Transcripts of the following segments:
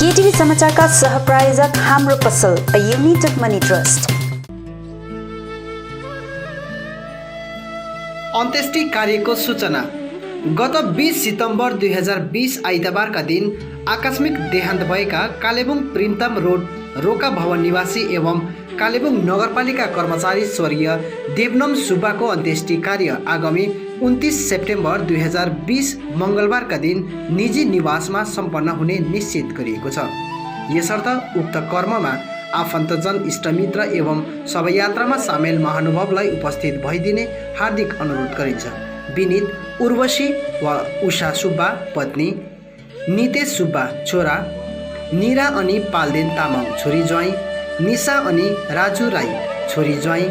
केटीभी समाचारका सहप्रायोजक हाम्रो पसल अ युनाइटेड मनी ट्रस्ट। अन्त्येष्टि कार्यको सूचना। गत 20 सितम्बर 2020 आइतबारका दिन आकस्मिक देहान्त भएका कालेबुङ प्रिमताम रोड रोका भवन निवासी एवं कालेबुङ नगरपालिका कर्मचारी स्वर्गीय देवनम सुब्बाको अन्त्येष्टि कार्य आगामी 29 सेप्टेम्बर 2020 मङ्गलबारका दिन निजी निवासमा सम्पन्न हुने निश्चित गरिएको छ। यसर्थ उक्त कर्ममा आफन्तजन, इष्टमित्र एवं शवयात्रामा सामेल महानुभावलाई उपस्थित भइदिने हार्दिक अनुरोध गरिन्छ। विनीत उर्वशी वा उषा सुब्बा पत्नी, नितेश सुब्बा छोरा, निरा अनि पाल्देन तामाङ छोरी ज्वाइँ, निशा अनि राजु राई छोरी ज्वाइँ,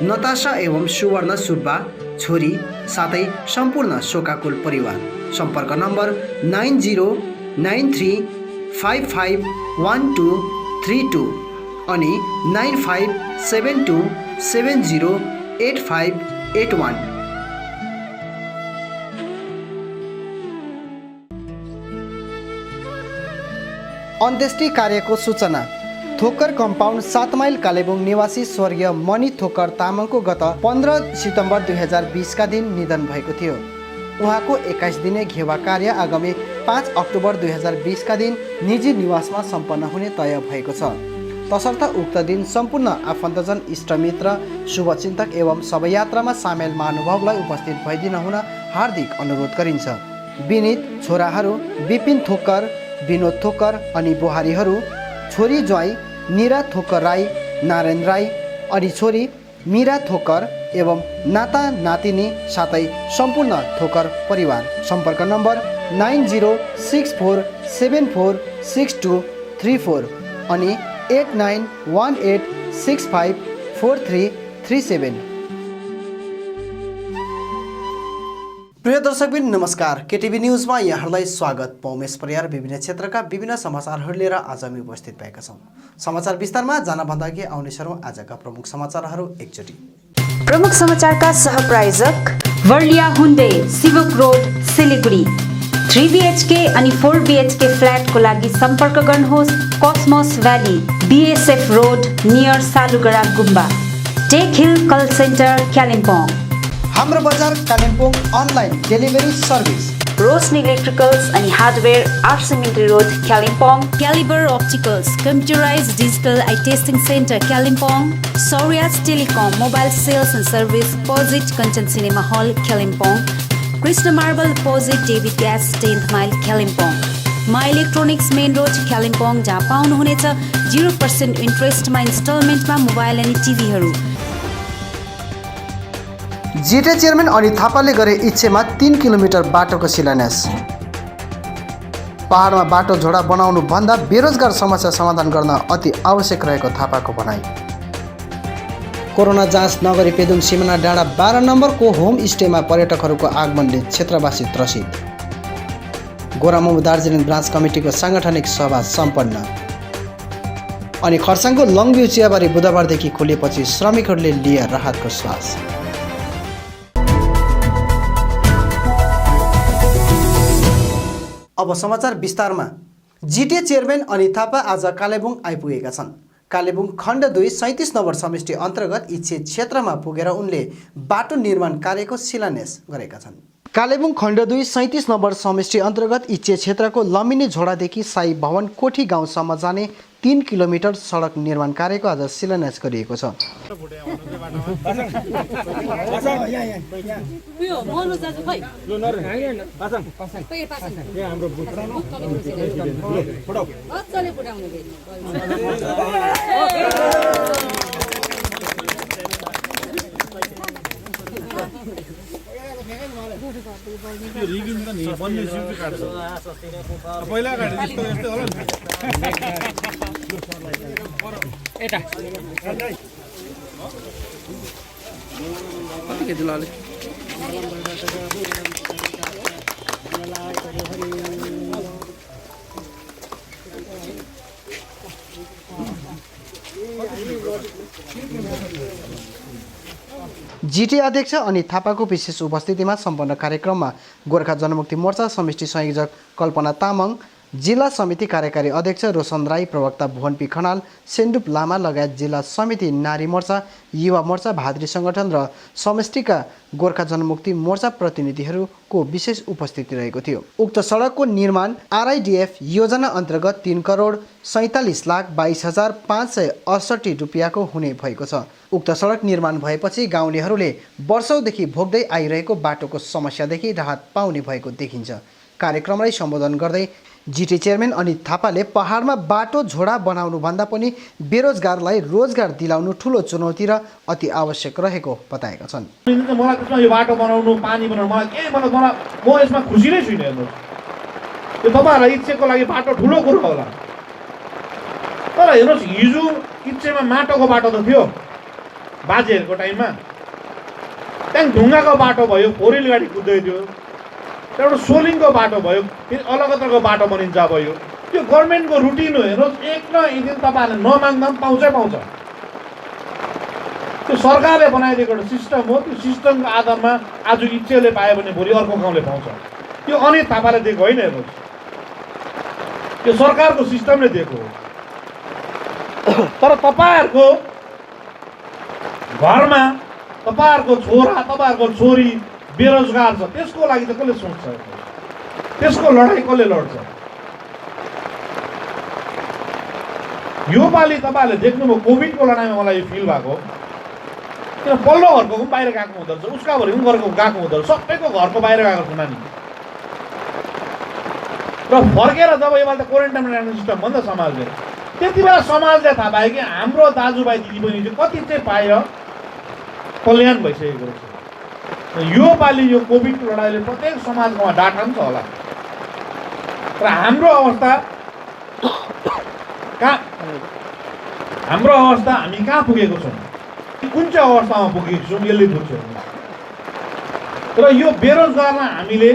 नताशा एवं सुवर्ण सुब्बा छोरी साथै सम्पूर्ण शोकाकुल परिवार। सम्पर्क नम्बर 9093551232 अनि 9572708581। अन्त्येष्टि कार्यको सूचना। थोकर कम्पाउन्ड 7 माइल कालेबुङ निवासी स्वर्गीय मणि थोकर तामाङको गत 15 सितम्बर 2020 का दिन निधन भएको थियो। उहाँको 21 दिने घेवा कार्य आगामी 5 अक्टोबर 2020 का दिन निजी निवासमा सम्पन्न हुने तय भएको छ। तसर्थ उक्त दिन सम्पूर्ण आफन्तजन, इष्टमित्र, शुभचिन्तक एवं शवयात्रामा सामेल महानुभावलाई उपस्थित भइदिन हुन हार्दिक अनुरोध गरिन्छ। विनीत छोराहरू विपिन थोकर, विनोद थोकर अनि बुहारीहरू, छोरी ज्वाइँ निरा थोकर राई, नारायण राई अनि छोरी मीरा थोकर एवं नाता नातिनी साथै सम्पूर्ण थोकर परिवार। सम्पर्क नम्बर 9064746234 अनि 8918654337। प्रिय दर्शकबिन नमस्कार। केटिभी न्युजमा यहाँहरूलाई स्वागत। पौमेश परियार विभिन्न क्षेत्रका विभिन्न समाचारहरू लिएर आज हामी उपस्थित भएका छौँ। समाचार विस्तारमा जानभन्दा अघि आउने छौँ आजका प्रमुख समाचारहरू एकचोटि। प्रमुख समाचारका सहप्रायोजक वर्लिया हुन्डे, सिवक रोड, सिलिगुडी। 3 BHK अनि 4 BHK फ्ल्याटको लागि सम्पर्क गर्नुहोस् Cosmos Valley, BSF road near Salugara गुम्बा। Tech Hill call centre Kalimpong. हाम्रो बजार Kalimpong online delivery service. Roshni electricals अनि हार्डवेयर, आर्समिन्ट्री road Kalimpong. Caliber Opticals, Computerized Digital Eye Testing Center, Kalimpong. Saurias Telecom, Mobile Sales and Service, Posit Kanchan Cinema Hall, Kalimpong. Krishna Marble Posit, David Gas, 10th Mile, Kalimpong. My Electronics Main Road, Kalimpong, जहाँ पाउनुहुनेछ 0% इन्ट्रेस्टमा इन्स्टलमेन्टमा mobile अनि टिभीहरू। Jite chairman Anit थापाले गरे इच्छेमा 3 kilometre बाटोको शिलान्यास। पहाडमा बाटो झोडा बनाउनु भन्दा बेरोजगार समस्या समाधान गर्न अति आवश्यक रहेको थापाको भनाइ। कोरोना जाँच नगरी पेदुङ सिमाना डाँडा 12 नम्बरको होम स्टेमा पर्यटकहरूको आगमनले क्षेत्रवासी त्रसित। गोरामुमो दार्जिलिङ ब्रान्च कमिटीको साङ्गठनिक सभा सम्पन्न। अनि खर्साङको लङभ्यू चियाबारी बुधबारदेखि खोलिएपछि श्रमिकहरूले लिए राहतको श्वास। अब समाचार विस्तारमा। जिटिए चेयरम्यान अनित थापा आज कालेबुङ आइपुगेका छन्। कालेबुङ खण्ड 2 37 नम्बर समष्टि अन्तर्गत इच्छित क्षेत्रमा पुगेर उनले बाटो निर्माण कार्यको शिलान्यास गरेका छन्। कालेबुङ खण्ड 2 37 नम्बर समष्टि अन्तर्गत इच्छित क्षेत्रको लमिनी झोडादेखि साई भवन कोठी गाउँसम्म जाने 3 किलोमिटर सडक निर्माण कार्यको आज शिलान्यास गरिएको छ। जिटिए अध्यक्ष अनित थापाको विशेष उपस्थितिमा सम्पन्न कार्यक्रममा गोर्खा जनमुक्ति मोर्चा समिति संयोजक कल्पना तामाङ, जिल्ला समिति कार्यकारी अध्यक्ष रोशन राई, प्रवक्ता भुवन पी खनाल, सेन्डुप लामा लगायत जिल्ला समिति, नारी मोर्चा, युवा मोर्चा, भाद्री सङ्गठन र समष्टिका गोर्खा जनमुक्ति मोर्चा प्रतिनिधिहरूको विशेष उपस्थिति रहेको थियो। उक्त सडकको निर्माण आरआइडिएफ योजना अन्तर्गत 3,47,22,568 रुपियाँको हुने भएको छ। उक्त सडक निर्माण भएपछि गाउँलेहरूले वर्षौँदेखि भोग्दै आइरहेको बाटोको समस्यादेखि राहत पाउने भएको देखिन्छ। कार्यक्रमलाई सम्बोधन गर्दै जिटी चेयरम्यान अनित थापाले पहाडमा बाटो झोडा बनाउनुभन्दा पनि बेरोजगारलाई रोजगार दिलाउनु ठुलो चुनौती र अति आवश्यक रहेको बताएका छन्। मलाई त्यसमा यो बाटो बनाउनु, पानी बनाउनु म यसमा खुसी नै छुइनँ। हेर्नुहोस्, यो तपाईँहरूलाई इच्छेको लागि बाटो ठुलो कुरो होला, तर हेर्नुहोस् हिजो इच्छेमा माटोको बाटो त थियो बाजेहरूको टाइममा, त्यहाँदेखि ढुङ्गाको बाटो भयो, फोर व्हिल गाडी कुद्दै थियो, त्यहाँबाट सोलिङको बाटो भयो, फेरि अलगत्रको बाटो बनिन्छ भयो। त्यो गभर्मेन्टको रुटिन हो। हेर्नुहोस्, एक न एक दिन तपाईँहरूले नमाग्दा पनि पाउँछै पाउँछ। त्यो सरकारले बनाइदिएको एउटा सिस्टम हो। त्यो सिस्टमको आधारमा आज इच्छेले पायो भने भोलि अर्को गाउँले पाउँछ। त्यो अनित थापाले दिएको होइन। हेर्नुहोस्, त्यो सरकारको सिस्टमले दिएको हो। तर तपाईँहरूको घरमा तपाईँहरूको छोरा, तपाईँहरूको छोरी बेरोजगार छ, त्यसको लागि त कसले सोच्छ? त्यसको लडाइँ कसले लड्छ? यो पालि तपाईँहरूले देख्नुभयो कोभिडको लडाइँमा मलाई यो फिल भएको, किन पल्लो घरको पनि बाहिर गएको हुँदो रहेछ, उसका भरि पनि घरको गएको हुँदो रहेछ, सबैको घरको बाहिर गएको छ नानी। र फर्केर जब योपालि त क्वारेन्टाइनमा राख्ने सिस्टम भयो नि त समाजले, त्यति बेला समाजले थाहा पायो कि हाम्रो दाजुभाइ दिदीबहिनी चाहिँ कति चाहिँ पाएर कल्याण भइसकेको रहेछ। यो पालि यो कोभिडको लडाइँले प्रत्येक समाजमा डाटा पनि छ होला। र हाम्रो अवस्था हामी कहाँ पुगेको छौँ, कुन चाहिँ अवस्थामा पुगेको छौँ, यसले बुझ्छौँ। र यो बेरोजगारलाई हामीले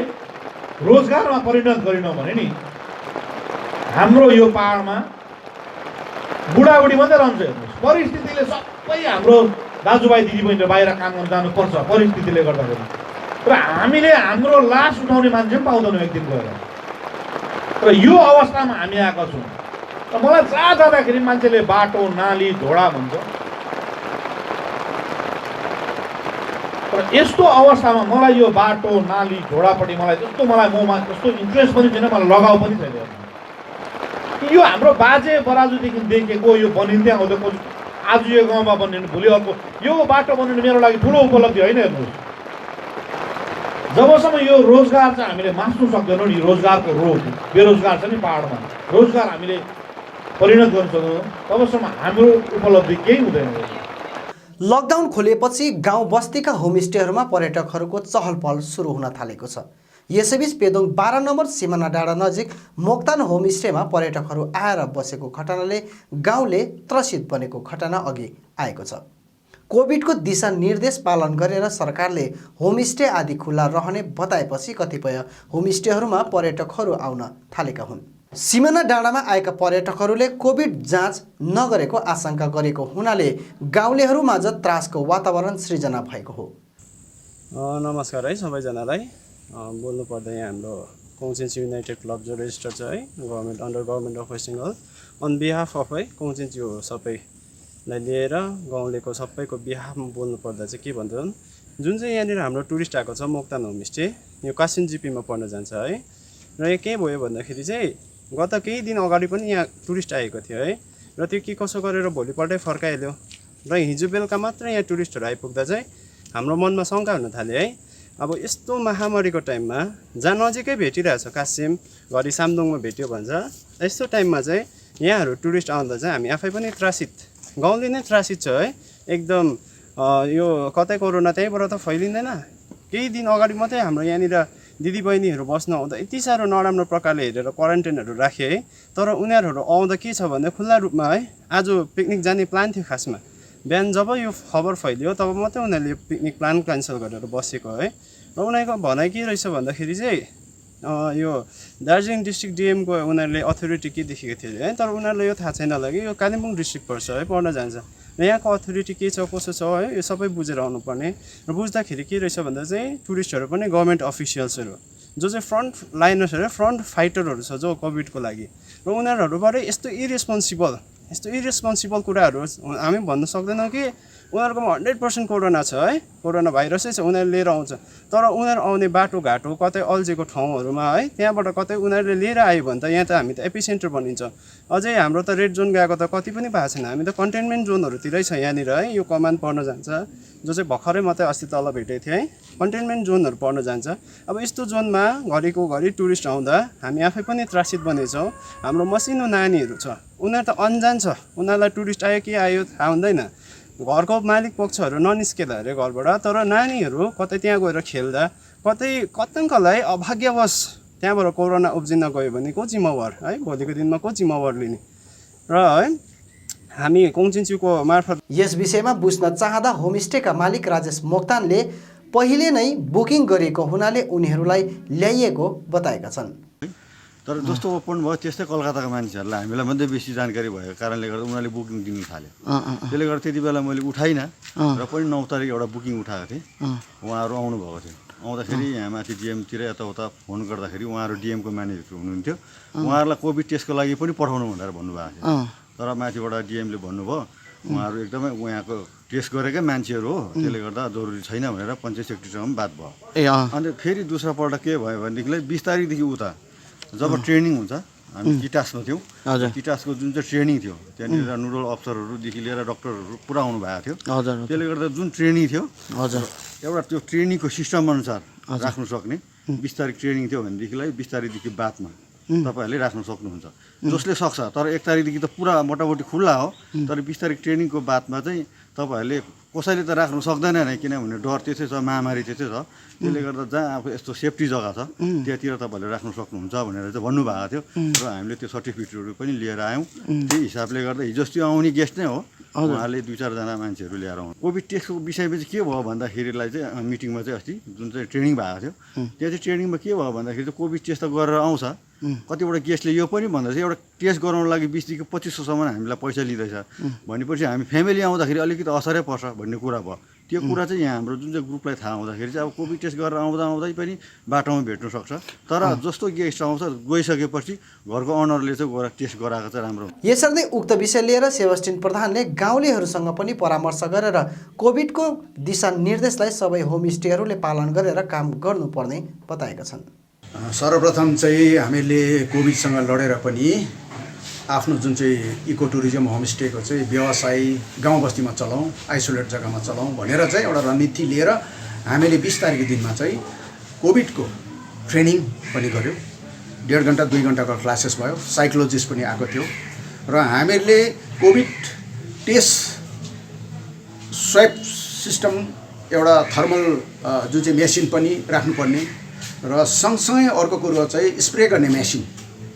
रोजगारमा परिणत गरेनौँ भने नि हाम्रो यो पाहाडमा बुढाबुढी मात्रै रहन्छ। हेर्नुहोस्, परिस्थितिले सबै हाम्रो दाजुभाइ दिदीबहिनीहरू बाहिर काम गर्न जानुपर्छ परिस्थितिले गर्दाखेरि, र हामीले हाम्रो लास उठाउने मान्छे पनि पाउँदैनौँ एक दिन गएर। र यो अवस्थामा हामी आएका छौँ। र मलाई जहाँ जाँदाखेरि मान्छेले बाटो, नाली, झोडा भन्छ। र यस्तो अवस्थामा मलाई यो बाटो, नाली, झोडापट्टि मलाई ममा त्यस्तो इन्ट्रेस्ट पनि छैन, मलाई लगाउ पनि छैन। यो हाम्रो बाजे बराजुदेखि देखेको यो बनिँदै आउँदै आज यो गाउँमा बनिनु, भोलि अर्को यो बाटो बनिनु मेरो लागि ठुलो उपलब्धि होइन। हेर्नुहोस्, जबसम्म यो रोजगार चाहिँ हामीले मास्नु सक्दैनौँ नि, रोजगारको रोग बेरोजगार छ नि पाहाडमा, रोजगार हामीले परिणत गर्न सक्दैनौँ, तबसम्म हाम्रो उपलब्धि केही हुँदैन। लकडाउन खोलिएपछि गाउँ बस्तीका होमस्टेहरूमा पर्यटकहरूको चहल पहल सुरु हुन थालेको छ। यसैबीच पेदोङ 12 नम्बर सिमाना डाँडा नजिक मोक्तान होमस्टेमा पर्यटकहरू आएर बसेको घटनाले गाउँले त्रसित बनेको घटना अघि आएको छ। कोभिडको दिशानिर्देश पालन गरेर सरकारले होमस्टे आदि खुल्ला रहने बताएपछि कतिपय होमस्टेहरूमा पर्यटकहरू आउन थालेका हुन्। सिमाना डाँडामा आएका पर्यटकहरूले कोभिड जाँच नगरेको आशंका गरेको हुनाले गाउँलेहरूमाझ त्रासको वातावरण सृजना भएको हो। नमस्कार है सबैजनालाई। बोल्नु पर्दा यहाँ हाम्रो कोन्सेन्स युनाइटेड क्लब जो रेजिस्टर छ है, government under government of West Bengal, on behalf of है कोन्सेन्स यो सबैलाई लिएर गाउँलेको सबैको बिहाफमा बोल्नु पर्दा चाहिँ के भन्छन्, जुन चाहिँ यहाँनिर हाम्रो टुरिस्ट आएको छ मोक्तान होमस्टे, यो कासिम जिपीमा पर्न जान्छ है। र यो के भयो भन्दाखेरि चाहिँ गत केही दिन अगाडि पनि यहाँ टुरिस्ट आएको थियो है, र त्यो के कसो गरेर भोलिपल्टै फर्काइल्यो। र हिजो बेलुका मात्र यहाँ टुरिस्टहरू आइपुग्दा चाहिँ हाम्रो मनमा शङ्का हुन थाल्यो है, अब यस्तो महामारीको टाइममा जहाँ नजिकै भेटिरहेछ, कासिम घरि सामदुङमा भेट्यो भन्छ, यस्तो टाइममा चाहिँ यहाँहरू टुरिस्ट आउँदा चाहिँ हामी आफै पनि त्रासित, गाउँले नै त्रासित छ है एकदम। यो कतै कोरोना त्यहीँबाट त फैलिँदैन। केही दिन अगाडि मात्रै हाम्रो यहाँनिर दिदीबहिनीहरू बस्न आउँदा यति साह्रो नराम्रो प्रकारले हेरेर क्वारेन्टाइनहरू राखे है, तर उनीहरू आउँदा के छ भने खुल्ला रूपमा है, आज पिकनिक जाने प्लान थियो खासमा, बिहान जब यो खबर फैलियो तब मात्रै उनीहरूले पिकनिक प्लान क्यान्सल गरेर बसेको है। र उनीहरूको भनाइ के रहेछ भन्दाखेरि चाहिँ यो दार्जिलिङ डिस्ट्रिक्ट डिएमको उनीहरूले अथोरिटी के देखेको थियो है, तर उनीहरूलाई यो थाहा छैन होला कि यो कालिम्पोङ डिस्ट्रिक्ट पर्छ है, पर्न जान्छ। र यहाँको अथोरिटी के छ कसो छ है, यो सबै बुझेर आउनुपर्ने। र बुझ्दाखेरि के रहेछ भन्दा चाहिँ टुरिस्टहरू पनि गभर्मेन्ट अफिसियल्सहरू जो चाहिँ फ्रन्ट लाइनर्सहरू फ्रन्ट फाइटरहरू छ जो कोभिडको लागि र उनीहरूबाट यस्तो इरेस्पोन्सिबल कुराहरू हामी भन्न सक्दैनौँ कि उनीहरूकोमा 100% कोरोना छ है, कोरोना भाइरसै छ, उनीहरूले लिएर आउँछ। तर उनीहरू आउने बाटोघाटो कतै अल्झेको ठाउँहरूमा है, त्यहाँबाट कतै उनीहरूले लिएर आयो भने त यहाँ त हामी त एपिसेन्टर भनिन्छ। अझै हाम्रो त रेड जोन गएको त कति पनि भएको छैन, हामी त कन्टेनमेन्ट जोनहरूतिरै छ यहाँनिर है। यो कमान पर्न जान्छ जो चाहिँ भर्खरै मात्रै अस्ति तल भेटेको थियो है, कन्टेनमेन्ट जोनहरू पर्न जान्छ। अब यस्तो जोनमा घरिको घरि टुरिस्ट आउँदा हामी आफै पनि त्रासित बनेछौँ। हाम्रो मसिनो नानीहरू छ, उनीहरू त अनजान छ, उनीहरूलाई टुरिस्ट आयो के आयो थाहा हुँदैन। घरको मालिक पक्षहरू ननिस्केला अरे घरबाट, तर नानीहरू कतै त्यहाँ गएर खेल्दा कतैलाई अभाग्यवश त्यहाँबाट कोरोना उब्जिन गयो भने को जिम्मेवार है, भोलिको दिनमा को जिम्मेवार लिने। र है हामी कोङचिन्चुको मार्फत यस विषयमा बुझ्न चाहँदा होमस्टेका मालिक राजेश मोक्तानले पहिले नै बुकिङ गरेको हुनाले उनीहरूलाई ल्याइएको बताएका छन्। तर जस्तो ओपन भयो त्यस्तै कलकत्ताका मान्छेहरूलाई हामीलाई मात्रै बेसी जानकारी भएको कारणले गर्दा उनीहरूले बुकिङ दिनु थाल्यो। त्यसले गर्दा त्यति बेला मैले उठाइनँ र पनि 9 तारिक एउटा बुकिङ उठाएको थिएँ। उहाँहरू आउनुभएको थियो। आउँदाखेरि यहाँ माथि डिएमतिर यताउता फोन गर्दाखेरि उहाँहरू डिएमको म्यानेजर हुनुहुन्थ्यो। उहाँहरूलाई कोभिड टेस्टको लागि पनि पठाउनु भनेर भन्नुभएको थियो। तर माथिबाट डिएमले भन्नुभयो उहाँहरू एकदमै उहाँको टेस्ट गरेकै मान्छेहरू हो, त्यसले गर्दा जरुरी छैन भनेर पञ्चायत सेक्रेटरीसँग पनि बात भयो। अन्त फेरि दोस्रोपल्ट के भयो भनेदेखिलाई 20 तारिकदेखि उता जब ट्रेनिङ हुन्छ, हामी किटासमा थियौँ। किटासको जुन चाहिँ ट्रेनिङ थियो त्यहाँनिर नोडल अफसरहरूदेखि लिएर डक्टरहरू पुरा आउनु भएको थियो। त्यसले गर्दा जुन ट्रेनिङ थियो एउटा त्यो ट्रेनिङको सिस्टम अनुसार राख्नु सक्ने 20 तारिक ट्रेनिङ थियो भनेदेखिलाई 20 तारिकदेखि बादमा तपाईँहरूले राख्न सक्नुहुन्छ, जसले सक्छ। तर 1 तारिकदेखि त पुरा मोटामोटी खुल्ला हो, तर 20 तारिक ट्रेनिङको बादमा चाहिँ तपाईँहरूले कसैले त राख्नु सक्दैन नै, किनभने डर त्यसै छ, महामारी त्यसै छ। त्यसले गर्दा जहाँ अब यस्तो सेफ्टी जग्गा छ त्यहाँतिर तपाईँहरूले राख्नु सक्नुहुन्छ भनेर चाहिँ भन्नुभएको थियो। र हामीले त्यो सर्टिफिकेटहरू पनि लिएर आयौँ। त्यही हिसाबले गर्दा हिजो अस्ति आउने गेस्ट नै हो, उहाँहरूले 2-4 जना मान्छेहरू लिएर आउनु। कोभिड टेस्टको विषयमा चाहिँ के भयो भन्दाखेरिलाई चाहिँ मिटिङमा चाहिँ अस्ति जुन चाहिँ ट्रेनिङ भएको थियो त्यहाँ चाहिँ ट्रेनिङमा के भयो भन्दाखेरि चाहिँ कोभिड टेस्ट त गरेर आउँछ। कतिवटा गेस्टले यो पनि भन्दा चाहिँ एउटा टेस्ट गराउनु लागि 20देखि 2500सम्म हामीलाई पैसा लिँदैछ भनेपछि हामी फ्यामिली आउँदाखेरि अलिकति असरै पर्छ भन्ने कुरा भयो। त्यो कुरा चाहिँ यहाँ हाम्रो जुन चाहिँ ग्रुपलाई थाहा हुँदाखेरि चाहिँ अब कोभिड टेस्ट गरेर आउँदै पनि बाटोमा भेट्नु सक्छ। तर जस्तो गेस्ट आउँछ गइसकेपछि घरको अनरले चाहिँ गएर टेस्ट गराएको चाहिँ राम्रो। यसरी नै उक्त विषय लिएर सेबास्टिन प्रधानले गाउँलेहरूसँग पनि परामर्श गरेर कोभिडको दिशानिर्देशलाई सबै होमस्टेहरूले पालन गरेर काम गर्नुपर्ने बताएका छन्। सर्वप्रथम चाहिँ हामीले कोभिडसँग लडेर पनि आफ्नो जुन चाहिँ इको टुरिज्म होमस्टेको चाहिँ व्यवसाय गाउँ बस्तीमा चलाउँ, आइसोलेट जग्गामा चलाउँ भनेर चाहिँ एउटा रणनीति लिएर हामीले 20 तारिकको दिनमा चाहिँ कोभिडको ट्रेनिङ पनि गऱ्यौँ। 1.5 घन्टा 2 घन्टाको क्लासेस भयो, साइकोलोजिस्ट पनि आएको थियो र हामीहरूले कोभिड टेस्ट स्वाब सिस्टम एउटा थर्मल जुन चाहिँ मेसिन पनि राख्नुपर्ने र सँगसँगै अर्को कुरो चाहिँ स्प्रे गर्ने मेसिन,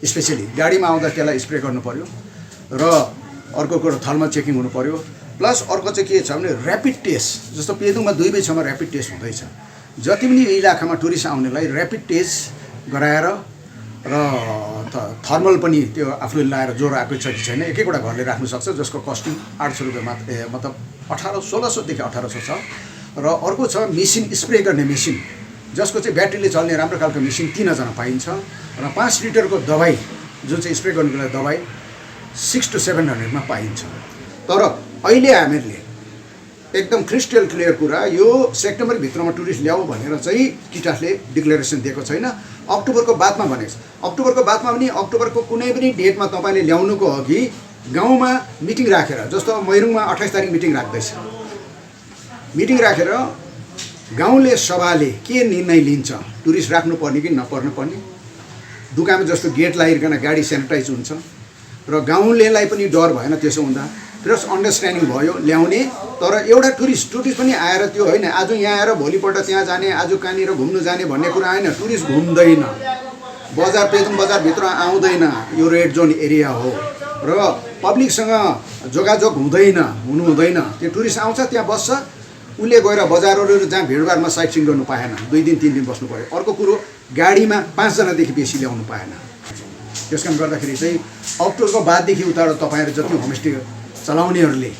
स्पेसली गाडीमा आउँदा त्यसलाई स्प्रे गर्नु पर्यो र अर्को कुरो थर्मल चेकिङ हुनु पर्यो। प्लस अर्को चाहिँ के छ भने ऱ्यापिड टेस्ट, जस्तो पेदुङमा 2 बजीसम्म ऱ्यापिड टेस्ट हुँदैछ। जति पनि इलाकामा टुरिस्ट आउनेलाई ऱ्यापिड टेस्ट गराएर र थर्मल पनि त्यो आफूले लाएर ज्वरो आएको छ कि छैन एक-एकवटा घरले राख्नु सक्छ, जसको कस्टिङ 800 रुपियाँ मात्र, मतलब 1600देखि 1800 छ। र अर्को छ मेसिन, स्प्रे गर्ने मेसिन, जसको चाहिँ ब्याट्रीले चल्ने राम्रो खालको मेसिन 3000 पाइन्छ र 5 लिटरको दबाई जुन चाहिँ स्प्रे गर्नुको लागि दबाई 600 to 700 पाइन्छ। तर अहिले हामीहरूले एकदम क्रिस्टल क्लियर कुरा, यो सेप्टेम्बर भित्रमा टुरिस्ट ल्याऊ भनेर चाहिँ किटासले डिक्लेरेसन दिएको छैन। अक्टोबरको बादमा भनेको छ। अक्टोबरको बादमा पनि अक्टोबरको कुनै पनि डेटमा तपाईँले ल्याउनुको अघि गाउँमा मिटिङ राखेर, जस्तो मैरुङमा 28 तारिक मिटिङ राख्दैछ, मिटिङ राखेर गाउँले सभाले के निर्णय लिन्छ, टुरिस्ट राख्नुपर्ने कि नपर्नुपर्ने। दुकानमा जस्तो गेट लगाइकन गाडी सेनिटाइज हुन्छ र गाउँलेलाई पनि डर भएन त्यसो हुँदा, प्लस अन्डरस्ट्यान्डिङ भयो ल्याउने। तर एउटा टुरिस्ट पनि आएर त्यो होइन आज यहाँ आएर भोलिपल्ट त्यहाँ जाने, आज कहाँनिर घुम्नु जाने भन्ने कुरा होइन। टुरिस्ट घुम्दैन, बजार पेदुङ बजारभित्र आउँदैन, यो रेड जोन एरिया हो र पब्लिकसँग जोगाजोग हुनु हुँदैन। त्यो टुरिस्ट आउँछ त्यहाँ बस्छ, उसले गएर बजारहरू जहाँ भिडभाडमा साइट सिन गर्नु पाएन, 2 दिन 3 दिन बस्नु पर्यो। अर्को कुरो गाडीमा 5 जनादेखि बेसी ल्याउनु पाएन। त्यस कारणले गर्दाखेरि चाहिँ अक्टोबरको बाददेखि उता तपाईँहरू जति होमस्टे चलाउनेहरूले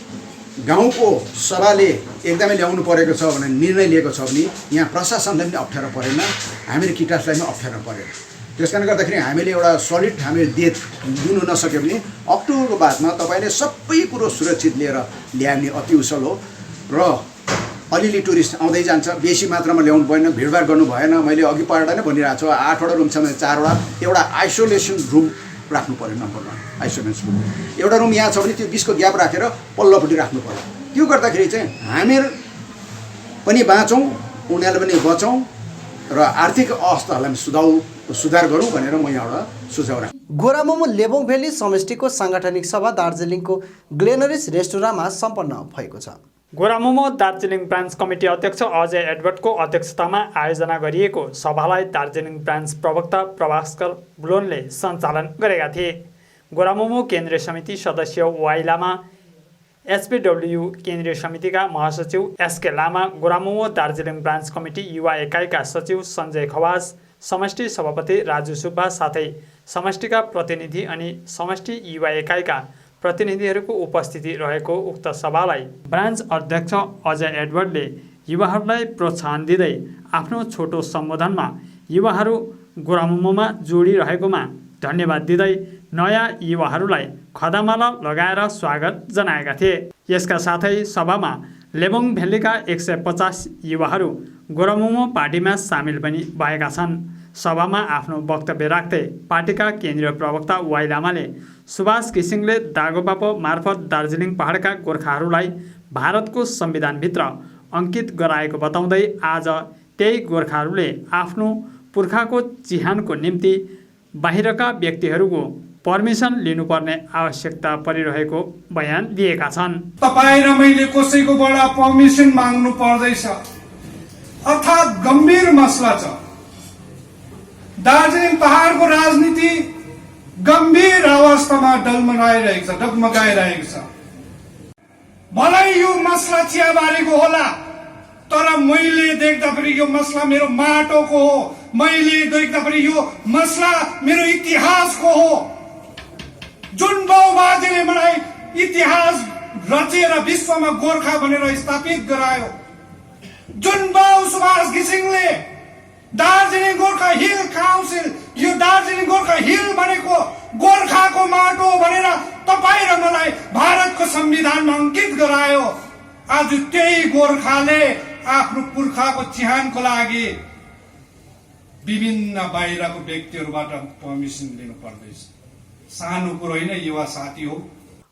गाउँको सभाले एकदमै ल्याउनु परेको छ भने निर्णय लिएको छ भने यहाँ प्रशासनलाई पनि अप्ठ्यारो परेन, हामीले किटासलाई पनि अप्ठ्यारो परेन। त्यस कारणले गर्दाखेरि हामीले एउटा सलिड हामीले दिनु नसक्यो भने अक्टोबरको बादमा तपाईँले सबै कुरो सुरक्षित लिएर ल्याउने अति उसल हो। र अलिअलि टुरिस्ट आउँदै जान्छ, बेसी मात्रामा ल्याउनु भएन, भिडभाड गर्नु भएन। मैले अघि पढ्दा नै भनिरहेको छु, 8वटा रुम छ भने 4वटा, एउटा आइसोलेसन रुम राख्नु पऱ्यो। नम्बर 1 आइसोलेसन रुम, एउटा रुम यहाँ छ भने त्यो 20को ग्याप राखेर पल्लोपट्टि राख्नु पऱ्यो। त्यो गर्दाखेरि चाहिँ हामीहरू पनि बाँचौँ, उनीहरूले पनि बचौँ र आर्थिक अवस्थालाई सुधार गरौँ भनेर म यहाँबाट सुझाव राख्छु। गोरामोमो लेबोङ भेली समष्टिको साङ्गठनिक सभा दार्जिलिङको ग्लेनरिस रेस्टुराँमा सम्पन्न भएको छ। गोरामोमो दार्जिलिङ ब्रान्च कमिटी अध्यक्ष अजय एडवर्डको अध्यक्षतामा आयोजना गरिएको सभालाई दार्जिलिङ ब्रान्च प्रवक्ता प्रभास्कर बुलोनले सञ्चालन गरेका थिए। गोरामोमो केन्द्रीय समिति सदस्य वाइ लामा, एसपीडब्ल्यू केन्द्रीय समितिका महासचिव एसके लामा, गोरामोमो दार्जिलिङ ब्रान्च कमिटी युवा एकाइका सचिव सञ्जय खवास, समष्टि सभापति राजु सुब्बा साथै समष्टिका प्रतिनिधि अनि समष्टि युवा एकाइका प्रतिनिधिहरूको उपस्थिति रहेको उक्त सभालाई ब्रान्च अध्यक्ष अजय एडवर्डले युवाहरूलाई प्रोत्साहन दिँदै आफ्नो छोटो सम्बोधनमा युवाहरू गोरामोमोमा जोडिरहेकोमा धन्यवाद दिँदै नयाँ युवाहरूलाई खदामाला लगाएर स्वागत जनाएका थिए। यसका साथै सभामा लेबोङ भेलीका 150 युवाहरू गोरामोमो पार्टीमा सामेल पनि भएका छन्। सभामा आफ्नो वक्तव्य राख्दै पार्टीका केन्द्रीय प्रवक्ता वाइ लामाले सुभाष घिसिङले दागोपापो मार्फत दार्जिलिङ पहाडका गोर्खाहरूलाई भारतको संविधानभित्र अङ्कित गराएको बताउँदै आज त्यही गोर्खाहरूले आफ्नो पुर्खाको चिहानको निम्ति बाहिरका व्यक्तिहरूको पर्मिसन लिनुपर्ने आवश्यकता परिरहेको बयान दिएका छन्। तपाईँ र मैले कसैकोबाट पर्मिसन माग्नु पर्दैछ, अर्थात् गम्भीर मसला छ। दार्जिलिङ पहाडको राजनीति गम्भीर अवस्थामा डगमगाइरहेको छ। भलै यो मसला चियाबारीको होला, तर मैले देख्दा पनि यो मसला मेरो माटोको हो। मैले देख्दा पनि यो मसला मेरो इतिहासको हो। जुन बाउबाजेले मलाई इतिहास रचेर विश्वमा गोर्खा भनेर स्थापित गरायो, जुन बाउ सुभाष घिसिङले दार्जिलिङ गोर्खा हिल काउन्सिल, यो दार्जिलिङ गोर्खा हिल भनेको गोर्खाको माटो भनेर तपाईँ र मलाई भारतको संविधानमा अङ्कित गरायो। आज त्यही गोर्खाले आफ्नो पुर्खाको चिहानको लागि विभिन्न बाहिरको व्यक्तिहरूबाट पर्मिसन लिनु पर्दैछ। सानो कुरो होइन युवा साथी हो।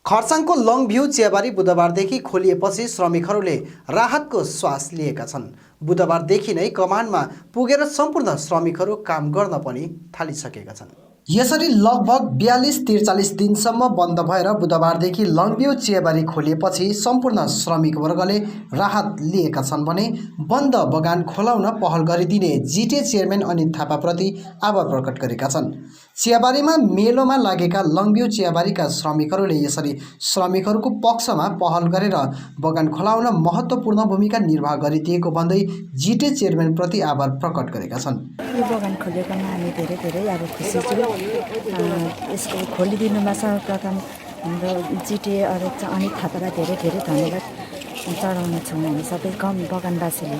खर्साङको लङ भ्यू चियाबारी बुधबारदेखि खोलिएपछि श्रमिकहरूले राहतको श्वास लिएका छन्। बुधबारदेखि नै कमानमा पुगेर सम्पूर्ण श्रमिकहरू काम गर्न पनि थालिसकेका छन्। यसरी लगभग 42-43 दिनसम्म बन्द भएर बुधबारदेखि लङभ्यू चियाबारी खोलिएपछि सम्पूर्ण श्रमिक वर्गले राहत लिएका छन् भने बन्द बगान खोलाउन पहल गरिदिने जिटिए चेयरम्यान अनित थापाप्रति आभार प्रकट गरेका छन्। चियाबारीमा मेलोमा लागेका लङभ्यू चियाबारीका श्रमिकहरूले यसरी श्रमिकहरूको पक्षमा पहल गरेर बगान खोलाउन महत्त्वपूर्ण भूमिका निर्वाह गरिदिएको भन्दै जिटिए चेयरम्यानप्रति आभार प्रकट गरेका छन्। यो बगान खोलेकोमा हामी धेरै अब खुसी छौँ। यसको खोलिदिनुमा सर्वप्रथम हाम्रो जिटिए अध्यक्ष अनित थापालाई धेरै धन्यवाद चढाउनेछौँ हामी सबै बगानवासीले।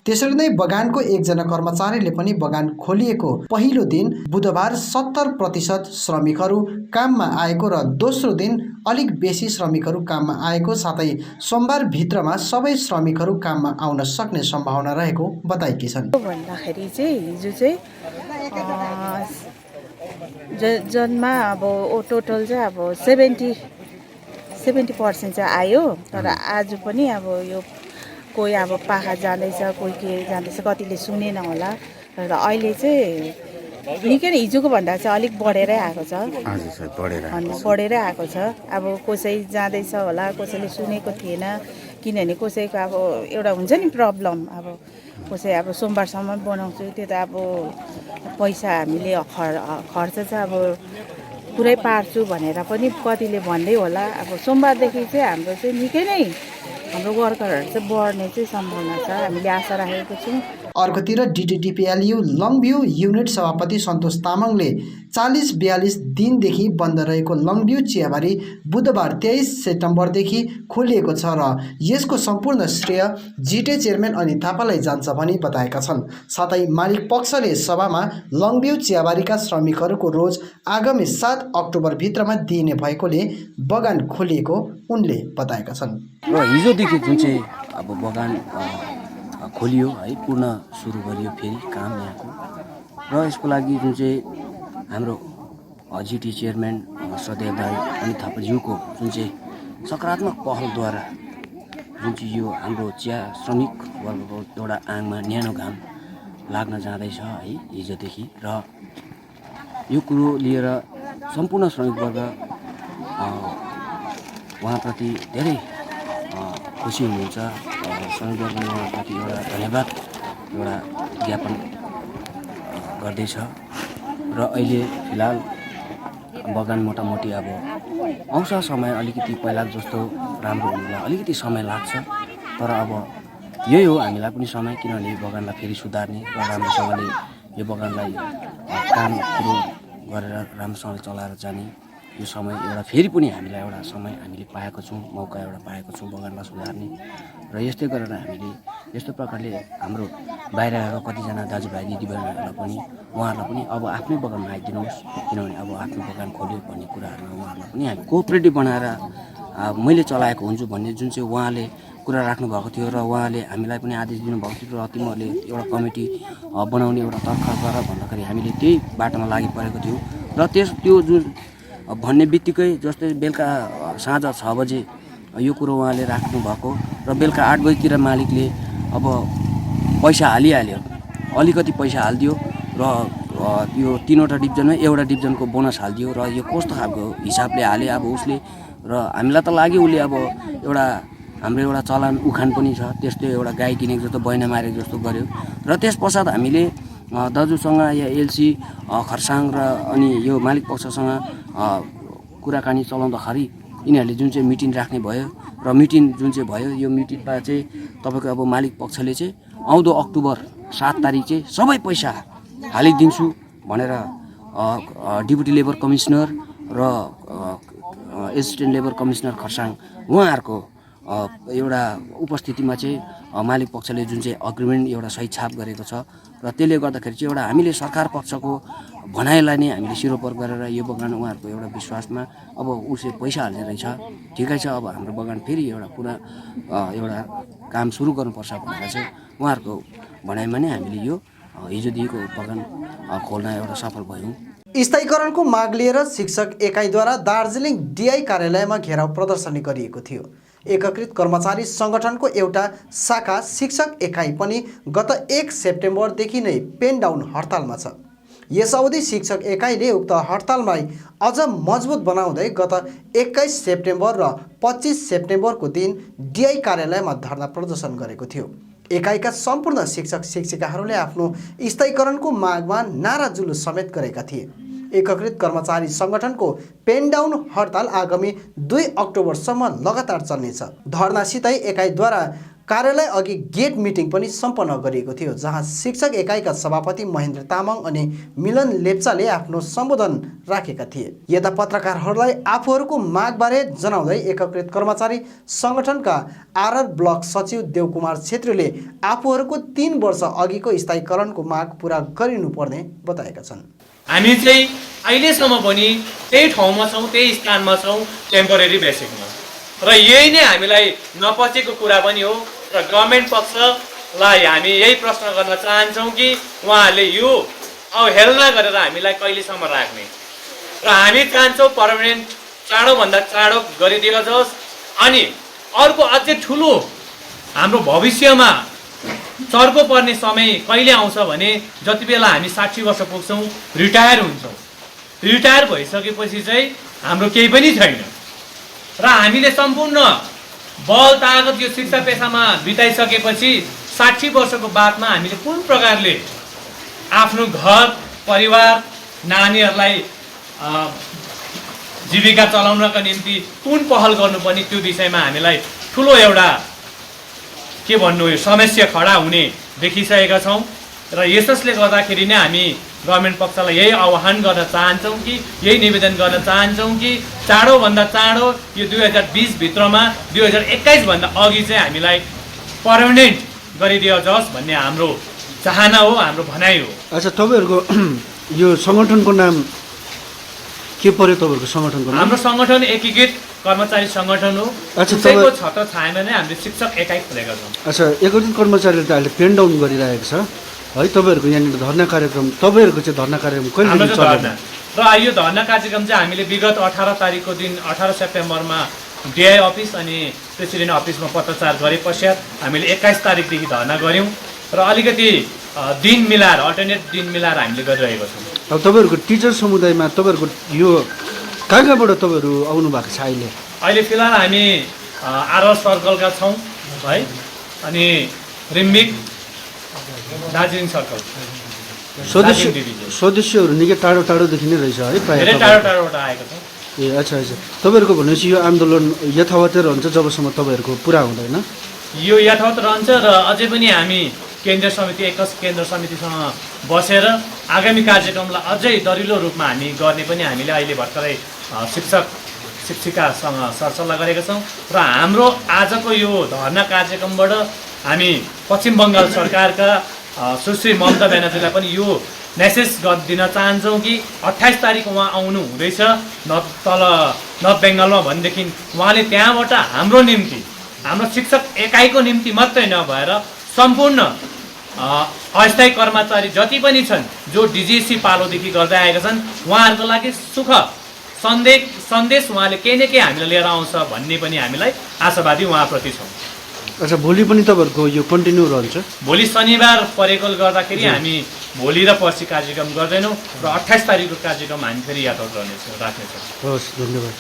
त्यसरी नै बगानको एकजना कर्मचारीले पनि बगान खोलिएको पहिलो दिन बुधबार 70% श्रमिकहरू काममा आएको र दोस्रो दिन अलिक बेसी श्रमिकहरू काममा आएको साथै सोमबार भित्रमा सबै श्रमिकहरू काममा आउन सक्ने सम्भावना रहेको बताएकी छन्। भन्दाखेरि चाहिँ हिजो चाहिँ जनमा अब टोटल चाहिँ अब 70% चाहिँ आयो। तर आज पनि अब यो कोही अब पाखा जाँदैछ, कोही के जाँदैछ, कतिले सुनेन होला। र अहिले चाहिँ निकै नै हिजोको भन्दा चाहिँ अलिक बढेरै आएको छ। बढेरै आएको छ। अब कसै जाँदैछ होला, कसैले सुनेको थिएन, किनभने कसैको अब एउटा हुन्छ नि प्रब्लम। अब कसै अब सोमबारसम्म बनाउँछु, त्यो त अब पैसा हामीले खर्च चाहिँ अब पुरै पार्छु भनेर पनि कतिले भन्दै होला। अब सोमबारदेखि चाहिँ हाम्रो चाहिँ निकै नै हाम्रो वर्करहरू चाहिँ बढ्ने चाहिँ सम्भावना छ, हामीले आशा राखेको छौँ। अर्कोतिर डिटिडिपिएलयु लङभ्यू युनिट सभापति सन्तोष तामाङले 40-42 दिनदेखि बन्द रहेको लङभ्यू चियाबारी बुधबार 23 सेप्टेम्बरदेखि खोलिएको छ र यसको सम्पूर्ण श्रेय जिटे चेयरम्यान अनित थापालाई जान्छ भनी बताएका छन्। साथै मालिक पक्षले सभामा लङभ्यू चियाबारीका श्रमिकहरूको रोज आगामी 7 अक्टोबर भित्रमा दिइने भएकोले बगान खोलिएको उनले बताएका छन्। र हिजोदेखि जुन चाहिँ अब बगान खोलियो है, पूर्ण सुरु गरियो फेरि काम यहाँको, र यसको लागि जुन चाहिँ हाम्रो जिटी चेयरम्यान सदैव दाई अनित थापाज्यूको जुन चाहिँ सकारात्मक पहलद्वारा जुन चाहिँ यो हाम्रो चिया श्रमिक वर्गको एउटा आङमा न्यानो घाम लाग्न जाँदैछ है हिजोदेखि, र यो कुरो लिएर सम्पूर्ण श्रमिक वर्ग उहाँप्रति धेरै खुसी हुनुहुन्छ। श्रमिक वर्गले उहाँप्रति एउटा धन्यवाद एउटा ज्ञापन गर्दैछ। र अहिले फिलहाल बगान मोटामोटी अब आउँछ समय अलिकति पहिला जस्तो राम्रो हुनुलाई अलिकति समय लाग्छ, तर अब यही हो हामीलाई पनि समय, किनभने यो बगानलाई फेरि सुधार्ने र राम्रोसँगले यो बगानलाई काम कुरो गरेर राम्रोसँगले चलाएर जाने यो समय एउटा फेरि पनि हामीलाई एउटा समय हामीले पाएको छौँ, मौका एउटा पाएको छौँ बगानलाई सुधार्ने। र यस्तै गरेर हामीले यस्तो प्रकारले हाम्रो बाहिर आएको कतिजना दाजुभाइ दिदीबहिनीहरूलाई पनि उहाँहरूलाई पनि अब आफ्नै बगानमा आइदिनुहोस्, किनभने अब आफ्नो बगान खोल्यो भन्ने कुराहरूमा उहाँहरूलाई पनि हामी कोअपरेटिभ बनाएर मैले चलाएको हुन्छु भन्ने जुन चाहिँ उहाँले कुरा राख्नुभएको थियो र उहाँले हामीलाई पनि आदेश दिनुभएको थियो र तिमीहरूले एउटा कमिटी बनाउने एउटा तर्खर गर भन्दाखेरि हामीले त्यही बाटोमा लागि परेको थियौँ। र त्यो जुन भन्ने बित्तिकै जस्तै बेलुका साँझ 6 बजे यो कुरो उहाँले राख्नुभएको र बेलुका 8 बजीतिर मालिकले अब पैसा हालिहाल्यो, अलिकति पैसा हालिदियो र यो 3वटा डिभिजनमा एउटा डिभिजनको बोनस हालिदियो। र यो कस्तो खालको हिसाबले हाले अब उसले, र हामीलाई त लाग्यो उसले अब एउटा हाम्रो एउटा चलान उखान पनि छ त्यस्तो एउटा गाई किनेको जस्तो बैना मारेको जस्तो गर्यो। र त्यस पश्चात हामीले दाजुसँग या एलसी खरसाङ र अनि यो मालिक पक्षसँग कुराकानी चलाउँदाखेरि यिनीहरूले जुन चाहिँ मिटिङ राख्ने भयो र मिटिङ जुन चाहिँ भयो यो मिटिङमा चाहिँ तपाईँको अब मालिक पक्षले चाहिँ आउँदो अक्टोबर 7 तारिक चाहिँ सबै पैसा हालिदिन्छु भनेर डेपुटी लेबर कमिसनर र एसिस्टेन्ट लेबर कमिसनर खरसाङ उहाँहरूको एउटा उपस्थितिमा चाहिँ मालिक पक्षले जुन चाहिँ अग्रिमेन्ट एउटा सही छाप गरेको छ। र त्यसले गर्दाखेरि चाहिँ एउटा हामीले सरकार पक्षको भनाइलाई नै हामीले सिरोपर गरेर यो बगान उहाँहरूको एउटा विश्वासमा अब उसले पैसा हाल्ने रहेछ, ठिकै छ, अब हाम्रो बगान फेरि एउटा पुरा एउटा काम सुरु गर्नुपर्छ भनेर चाहिँ उहाँहरूको भनाइमा नै हामीले यो हिजोदेखिको बगान खोल्न एउटा सफल भयौँ। स्थायीकरणको माग लिएर शिक्षक एकाइद्वारा दार्जिलिङ डिआई कार्यालयमा घेराउ प्रदर्शनी गरिएको थियो। एकीकृत कर्मचारी सङ्गठनको एउटा शाखा शिक्षक एकाइ पनि गत 1 सेप्टेम्बरदेखि नै पेन डाउन हडतालमा छ। यस अवधि शिक्षक एकाइले उक्त हडताललाई अझ मजबुत बनाउँदै गत 21 सेप्टेम्बर र 25 सेप्टेम्बरको दिन डिआई कार्यालयमा धरना प्रदर्शन गरेको थियो। एकाइका सम्पूर्ण शिक्षक शिक्षिकाहरूले आफ्नो स्थायीकरणको मागमा नारा जुलुस समेत गरेका थिए। एकीकृत कर्मचारी सङ्गठनको पेन डाउन हडताल आगामी 2 अक्टोबरसम्म लगातार चल्नेछ। धरनासितै एकाइद्वारा कार्यालय अघि गेट मिटिङ पनि सम्पन्न गरिएको थियो, जहाँ शिक्षक एकाइका सभापति महेन्द्र तामाङ अनि मिलन लेप्चाले आफ्नो सम्बोधन राखेका थिए। यता पत्रकारहरूलाई आफूहरूको मागबारे जनाउँदै एकीकृत कर्मचारी सङ्गठनका आरआर ब्लक सचिव देवकुमार छेत्रीले आफूहरूको 3 वर्ष अघिको स्थायीकरणको माग पुरा गरिनुपर्ने बताएका छन्। हामी चाहिँ अहिलेसम्म पनि त्यही ठाउँमा छौँ, त्यही स्थानमा छौँ, टेम्पोरेरी बेसिकमा, र यही नै हामीलाई नपचेको कुरा पनि हो। र गभर्मेन्ट पक्षलाई हामी यही प्रश्न गर्न चाहन्छौँ कि उहाँहरूले यो अवहेलना गरेर हामीलाई कहिलेसम्म राख्ने, र हामी चाहन्छौँ पर्मानेन्ट चाँडोभन्दा चाँडो गरिदिएको जाओस्। अनि अर्को अझै ठुलो हाम्रो भविष्यमा चर्को पर्ने समय कहिले आउँछ भने जति बेला हामी 60 वर्ष पुग्छौँ, रिटायर हुन्छौँ। रिटायर भइसकेपछि चाहिँ हाम्रो केही पनि छैन, र हामीले सम्पूर्ण बल तागत यो शिक्षा पेसामा बिताइसकेपछि 60 वर्षको बादमा हामीले कुन प्रकारले आफ्नो घर परिवार नानीहरूलाई जीविका चलाउनका निम्ति कुन पहल गर्नुपर्ने त्यो विषयमा हामीलाई ठुलो एउटा के भन्नु यो समस्या खडा हुने देखिसकेका छौँ र यसले गर्दाखेरि नै हामी गभर्मेन्ट पक्षलाई यही आह्वान गर्न चाहन्छौँ कि यही निवेदन गर्न चाहन्छौँ कि चाँडोभन्दा चाँडो यो 2020 भित्रमा 2021 भन्दा अघि चाहिँ हामीलाई पर्मानेन्ट गरिदियो जाओस् भन्ने हाम्रो चाहना हो, हाम्रो भनाइ हो। अच्छा, तपाईँहरूको यो सङ्गठनको नाम के पर्यो? तपाईँहरूको सङ्गठनको नाम? हाम्रो सङ्गठन एकीकृत कर्मचारी सङ्गठन हो। अच्छा, त्यसैको छत्र छायामा नै हामीले शिक्षक एकाइ खोलेका छौँ। अच्छा, एकीकृत कर्मचारीले त अहिले पेन डाउन गरिरहेको छ है। तपाईँहरूको यहाँनिर धर्ना कार्यक्रम, तपाईँहरूको चाहिँ धर्ना कार्यक्रम कहिले चल्छ? र यो धर्ना कार्यक्रम चाहिँ हामीले विगत 18 तारिकको दिन 18 सेप्टेम्बरमा डिआई अफिस अनि प्रेसिडेन्ट अफिसमा पत्रचार गरे पश्चात हामीले 21 तारिकदेखि धर्ना गऱ्यौँ र अलिकति दिन मिलाएर अल्टरनेट दिन मिलाएर हामीले गरिरहेको छौँ। अब तपाईँहरूको टिचर समुदायमा तपाईँहरूको यो कहाँबाट तपाईँहरू आउनु भएको छ अहिले? अहिले फिलहाल हामी आरआर सर्कलका छौँ है, अनि रिम्बिक दार्जिलिङ सर्कल सदस्यहरू निकै टाढो टाढोदेखि नै रहेछ है, प्रायः धेरै टाढो टाढोबाट आएको छ। ए अच्छा अच्छा, तपाईँहरूको भनेपछि यो आन्दोलन यथावतै रहन्छ जबसम्म तपाईँहरूको पुरा हुँदैन? यो यथावत रहन्छ र अझै पनि हामी केन्द्रीय समिति केन्द्र समितिसँग बसेर आगामी कार्यक्रमलाई अझै दरिलो रूपमा हामी गर्ने पनि हामीले अहिले भर्खरै शिक्षक शिक्षिकासँग सरसल्लाह गरेका छौँ र हाम्रो आजको यो धर्ना कार्यक्रमबाट हामी पश्चिम बङ्गाल सरकारका सुश्री ममता ब्यानर्जीलाई पनि यो मेसेज दिन चाहन्छौँ कि 28 तारिक उहाँ आउनु हुँदैछ तल नर्थ बेङ्गालमा भनेदेखि उहाँले त्यहाँबाट हाम्रो निम्ति, हाम्रो शिक्षक एकाइको निम्ति मात्रै नभएर सम्पूर्ण अस्थायी कर्मचारी जति पनि छन् जो डिजिएससी पालोदेखि गर्दै आएका छन् उहाँहरूको लागि सुख सन्देश उहाँले केही न केही हामीलाई लिएर आउँछ भन्ने पनि हामीलाई आशावादी उहाँप्रति छौँ। अच्छा, भोलि पनि तपाईँहरूको यो कन्टिन्यू रहन्छ? भोलि शनिबार परेकोले गर्दाखेरि हामी भोलि र पर्सि कार्यक्रम गर्दैनौँ र 28 तारिकको कार्यक्रम हामी फेरि यातायात राख्नेछौँ। हस्, धन्यवाद।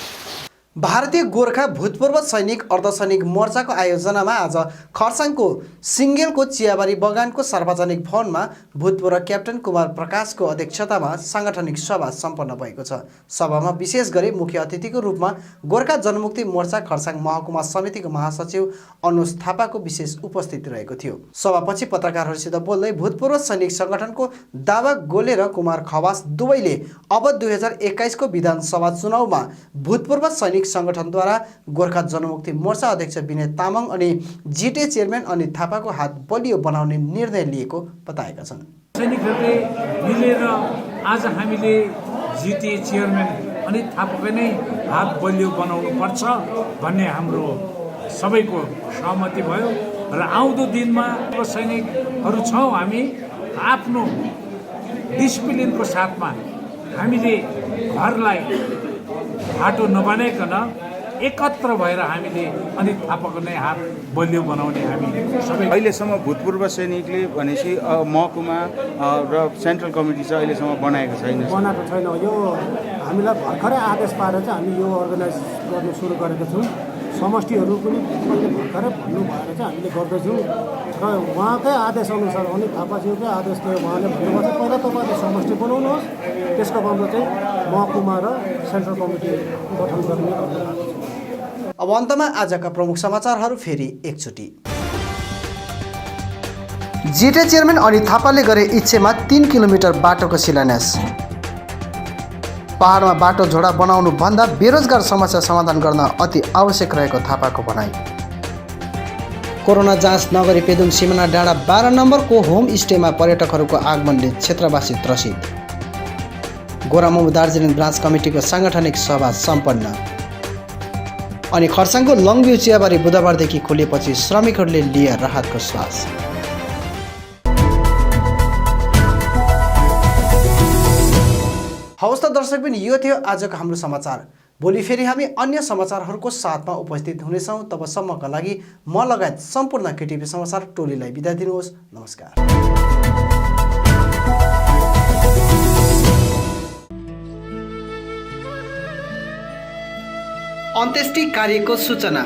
भारतीय गोर्खा भूतपूर्व सैनिक अर्धसैनिक मोर्चाको आयोजनामा आज खरसाङको सिङ्गेलको चियाबारी बगानको सार्वजनिक भवनमा भूतपूर्व क्याप्टेन कुमार प्रकाशको अध्यक्षतामा साङ्गठनिक सभा सम्पन्न भएको छ। सभामा विशेष गरी मुख्य अतिथिको रूपमा गोर्खा जनमुक्ति मोर्चा खरसाङ महकुमा समितिको महासचिव अनुज थापाको विशेष उपस्थिति रहेको थियो। सभापछि पत्रकारहरूसित बोल्दै भूतपूर्व सैनिक सङ्गठनको दावा गोले र कुमार खवास दुवैले अब 2021 को विधानसभा चुनावमा भूतपूर्व सैनिक संगठनद्वारा गोर्खा जनमुक्ति मोर्चा अध्यक्ष विनय तामाङ अनि जिटे चेयरम्यान अनित थापाको हात बलियो बनाउने निर्णय लिएको बताएका छन्। सैनिकहरूले मिलेर आज हामीले जिटे चेयरम्यान अनित थापाको नै हात बलियो बनाउनु पर्छ भन्ने हाम्रो सबैको सहमति भयो र आउँदो दिनमा सैनिकहरू छौँ हामी आफ्नो डिसिप्लिनको साथमा हामीले घरलाई बाटो नबनाइकन एकत्र भएर हामीले अनित थापाको नै हात बलियो बनाउने हामी सबै। अहिलेसम्म भूतपूर्व सैनिकले भनेपछि महकुमा र सेन्ट्रल कमिटी चाहिँ अहिलेसम्म बनाएको छैन। यो हामीलाई भर्खरै आदेश पाएर चाहिँ हामी यो अर्गनाइज गर्नु सुरु गरेका छौँ। समष्टिहरू पनि अहिले भर्खरै भन्नु भएर चाहिँ हामीले गर्दैछौँ र उहाँकै आदेशअनुसार अनित थापाज्यूकै आदेश थियो। उहाँले भन्नुभएको छ पहिला तपाईँले समष्टि बनाउनुहोस्, त्यसको बादमा चाहिँ महकुमा र सेन्ट्रल कमिटी गठन गर्ने भन्नुभएको छ। अब अन्तमा आजका प्रमुख समाचारहरू फेरि एकचोटि। जिटे चेयरम्यान अनित थापाले गरे इच्छेमा 3 किलोमिटर बाटोको शिलान्यास। पहाडमा बाटो झोडा बनाउनु भन्दा बेरोजगार समस्या समाधान गर्न अति आवश्यक रहेको थापाको भनाइ। कोरोना जाँच नगरी पेदुङ सिमाना डाँडा 12 नम्बरको होम स्टेमा पर्यटकहरूको आगमनले क्षेत्रवासी त्रसित। गोरामुमो दार्जिलिङ ब्रान्च कमिटीको साङ्गठनिक सभा सम्पन्न। अनि खरसाङको लङभ्यू चियाबारी बुधबारदेखि खोलिएपछि श्रमिकहरूले लिए राहतको श्वास। हवस् त दर्शकबिन, यो थियो आजको हाम्रो समाचार। भोलि फेरि हामी अन्य समाचारहरूको साथमा उपस्थित हुनेछौँ। तबसम्मका लागि म लगायत सम्पूर्ण केटिभी समाचार टोलीलाई बिदा दिनुहोस्। नमस्कार। अन्त्येष्टि कार्यको सूचना।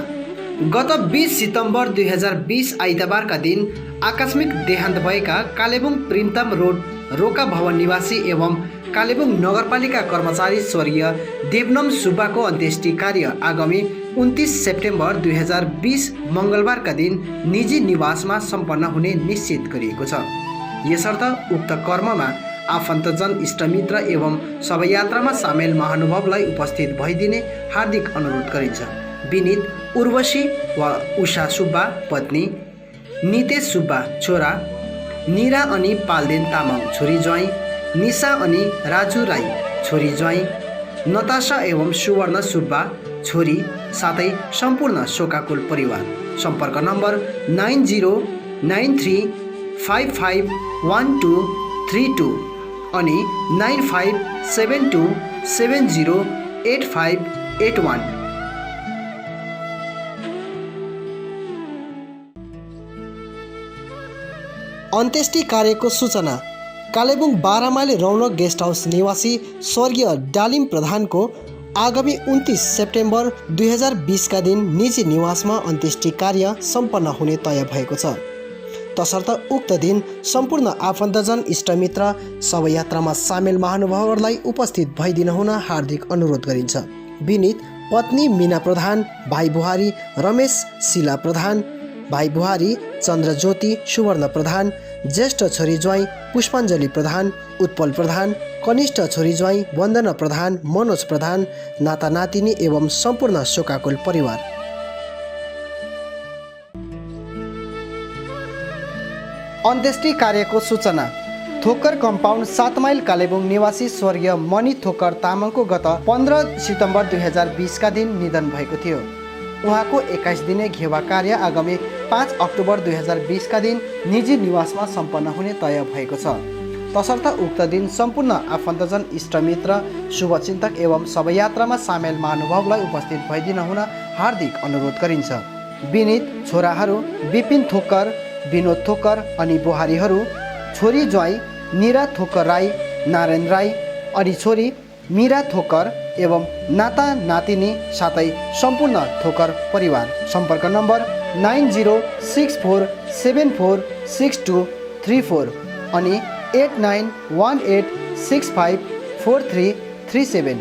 गत 20 सितम्बर 2020 आइतबारका दिन आकस्मिक देहान्त भएका कालेबुङ प्रिमताम रोड रोका भवन निवासी एवं कालेबुङ नगरपालिका कर्मचारी स्वर्गीय देवनम सुब्बाको अन्त्येष्टि कार्य आगामी 29 सेप्टेम्बर 2020 मङ्गलबारका दिन निजी निवासमा सम्पन्न हुने निश्चित गरिएको छ। यसर्थ उक्त कर्ममा आफन्तजन, इष्टमित्र एवं शोभायात्रामा सामेल महानुभावलाई उपस्थित भइदिने हार्दिक अनुरोध गरिन्छ। विनीत उर्वशी वा उषा सुब्बा पत्नी, नितेश सुब्बा छोरा, निरा अनि पाल्देन तामाङ छोरी ज्वाइँ, निशा अनि राजु राई छोरी ज्वाइँ, नताशा एवं सुवर्ण सुब्बा छोरी साथै सम्पूर्ण शोकाकुल परिवार। सम्पर्क नम्बर 9093551232 अनि 9572708581। अन्त्येष्टि कार्यको सूचना। कालेबुङ 12 माइल रौनक गेस्ट हाउस निवासी स्वर्गीय डालिम प्रधानको आगामी 29 सेप्टेम्बर 2020 का दिन निजी निवासमा अन्त्येष्टि कार्य सम्पन्न हुने तय भएको छ। तसर्थ उक्त दिन सम्पूर्ण आफन्तजन, इष्टमित्र, शोभायात्रामा सामेल महानुभावहरूलाई उपस्थित भइदिन हुन हार्दिक अनुरोध गरिन्छ। विनीत पत्नी मीना प्रधान, भाइ बुहारी रमेश शिला प्रधान, भाइ बुहारी चन्द्रज्योति सुवर्ण प्रधान, ज्येष्ठ छोरी ज्वाइँ पुष्पाञ्जली प्रधान, उत्पल प्रधान, कनिष्ठ छोरी ज्वाइँ वन्दना प्रधान, मनोज प्रधान, नाता नातिनी एवं सम्पूर्ण शोकाकुल परिवार। अन्त्येष्टि कार्यको सूचना। थोकर कम्पाउन्ड 7 माइल कालेबुङ निवासी स्वर्गीय मणि थोकर तामाङको गत 15 सितम्बर 2020 का दिन निधन भएको थियो। उहाँको 21 दिने घेवा कार्य आगामी 5 अक्टोबर 2020 का दिन निजी निवासमा सम्पन्न हुने तय भएको छ। तसर्थ उक्त दिन सम्पूर्ण आफन्तजन, इष्टमित्र, शुभचिन्तक एवं शोभायात्रामा सामेल महानुभावलाई उपस्थित भइदिन हुन हार्दिक अनुरोध गरिन्छ। विनीत छोराहरू विपिन थोकर, विनोद थोकर अनि बुहारीहरू, छोरी ज्वाइँ निरा थोकर राई, नारायण राई अनि छोरी मीरा थोकर एवं नाता नातिनी साथै सम्पूर्ण थोकर परिवार। सम्पर्क नम्बर 9064746234 अनि 8918654337।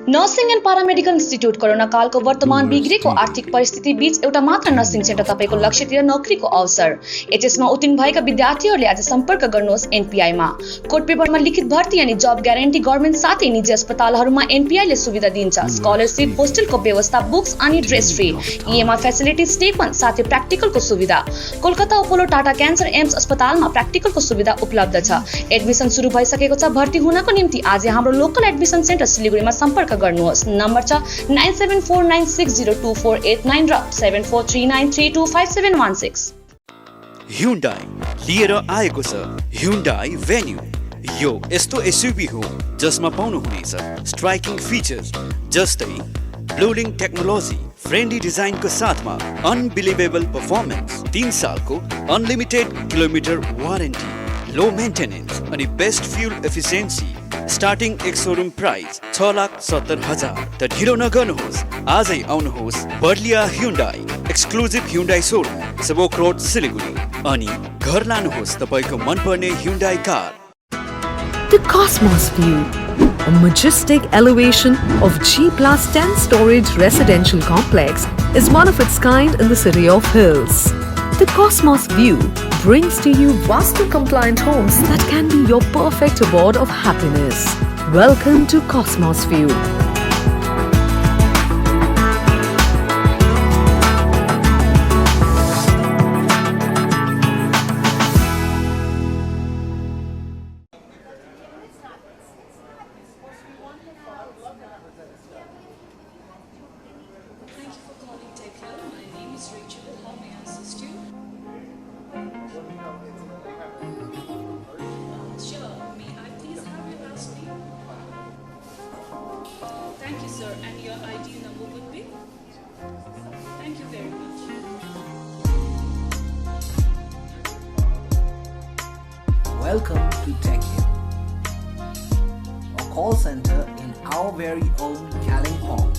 Nursing and paramedical institute corona कालको वर्तमान बिग्रेको आर्थिक परिस्थिति बीच एउटा मात्र नर्सिङ सेन्टर तपाईको लक्ष्यतिर नोकरीको अवसर। एचएसमा उत्तीर्ण भएका विद्यार्थीहरूले आज सम्पर्क गर्नुहोस् एनपीआईमा। कोड पेपरमा लिखित भर्ती अनि जब ग्यारेन्टी गभर्नमेन्ट साथै निजी अस्पतालहरूमा एनपीआईले सुविधा दिन्छ। स्कलरशिप, होस्टेलको व्यवस्था, बुक्स अनि ड्रेस फ्री, ईएमआई फेसिलिटी, स्टेपन साथै प्र्याक्टिकलको सुविधा। Kolkata Apollo Tata cancer AIIMS अस्पतालमा प्र्याक्टिकलको सुविधा उपलब्ध छ। एडमिसन सुरु भइसकेको छ। भर्ती हुनको निम्ति आज हाम्रो लोकल एडमिसन सेन्टर सिलिगुडीमा सम्पर्क गर्नुहोस्। नम्बर छ 9749602489 र 7439325716। Hyundai लिएर आएको छ Hyundai Venue। यो यस्तो एसयुभी हो जसमा पाउनुहुनेछ स्ट्राइकिङ फिचर्स जस्तै ब्लोलिङ टेक्नोलोजी, फ्रेन्डली डिजाइनको साथमा अनबिलिभेबल पर्फर्मेन्स, 3 सालको अनलिमिटेड किलोमिटर वारेन्टी, लो मेन्टेनेन्स अनि बेस्ट फ्युल एफिसिएन्सी। स्टार्टिङ एक शोरूम प्राइस 6,70,000। त ढिलो नगर्नुहोस्, आजै आउनुहोस् Barlia Hyundai exclusive Hyundai showroom, Sevoke road Siliguri अनि घर लानुहोस् तपाईको मनपर्ने Hyundai car. The Cosmos View, a majestic elevation of G+10 storage residential complex, is one of its kind in the city of Hills. The Cosmos View brings to you Vastu-compliant homes that can be your perfect abode of happiness. Welcome to Cosmos View. Thank you, sir. And your ID number would be? Thank you very much. Welcome to TechHill, a call center in our very own Kalimpong.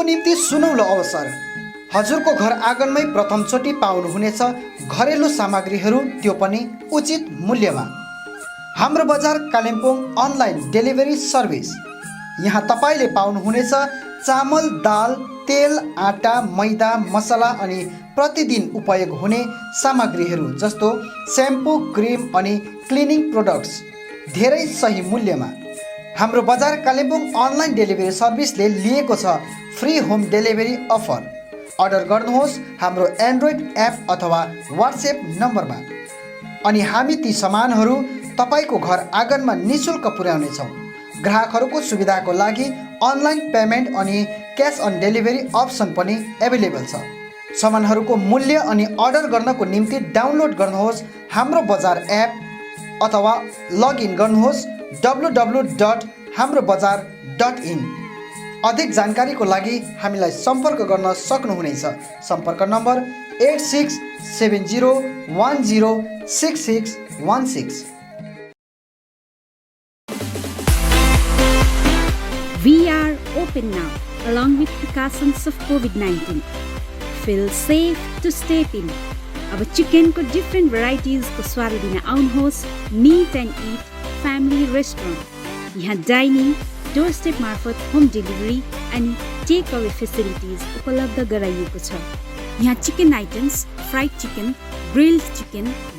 निम्ति सुनौलो अवसर। हजुरको घर आँगनमै प्रथमचोटि पाउनुहुनेछ घरेलु सामग्रीहरू, त्यो पनि उचित मूल्यमा। हाम्रो बजार कालिम्पोङ अनलाइन डेलिभरी सर्भिस। यहाँ तपाईँले पाउनुहुनेछ चामल, दाल, तेल, आटा, मैदा, मसला अनि प्रतिदिन उपयोग हुने सामग्रीहरू जस्तो स्याम्पू, क्रिम अनि क्लिनिङ प्रोडक्ट्स धेरै सही मूल्यमा। हाम्रो बजार कालिम्पोङ अनलाइन डेलिभरी सर्भिसले लिएको छ free home delivery offer. Order गर्नुहोस् हाम्रो एन्ड्रोइड एप अथवा व्हाट्सएप नम्बरमा अनि हामी ती सामानहरू तपाईँको घर आँगनमा निःशुल्क पुर्याउनेछौँ। ग्राहकहरूको सुविधाको लागि अनलाइन पेमेन्ट अनि क्यास अन डेलिभरी अप्सन पनि एभाइलेबल छ। सामानहरूको मूल्य अनि अर्डर गर्नको निम्ति डाउनलोड गर्नुहोस् हाम्रो बजार एप अथवा लगइन गर्नुहोस् www.hamrobazar.in। अधिक जानकारीको लागि हामीलाई सम्पर्क गर्न सक्नुहुनेछ। सम्पर्क number 8670106616। We are open now, along with precautions of COVID-19. Feel safe to step in. अब चिकनको डिफ्रेन्ट भेराइटिजको स्वाद लिन आउनुहोस् meet and Eat family restaurant. यहाँ डाइनिङ, डोर स्टेप मार्फत होम डेलिभरी अनि टेक अवे फेसिलिटिज उपलब्ध गराइएको छ। यहाँ chicken items, fried chicken,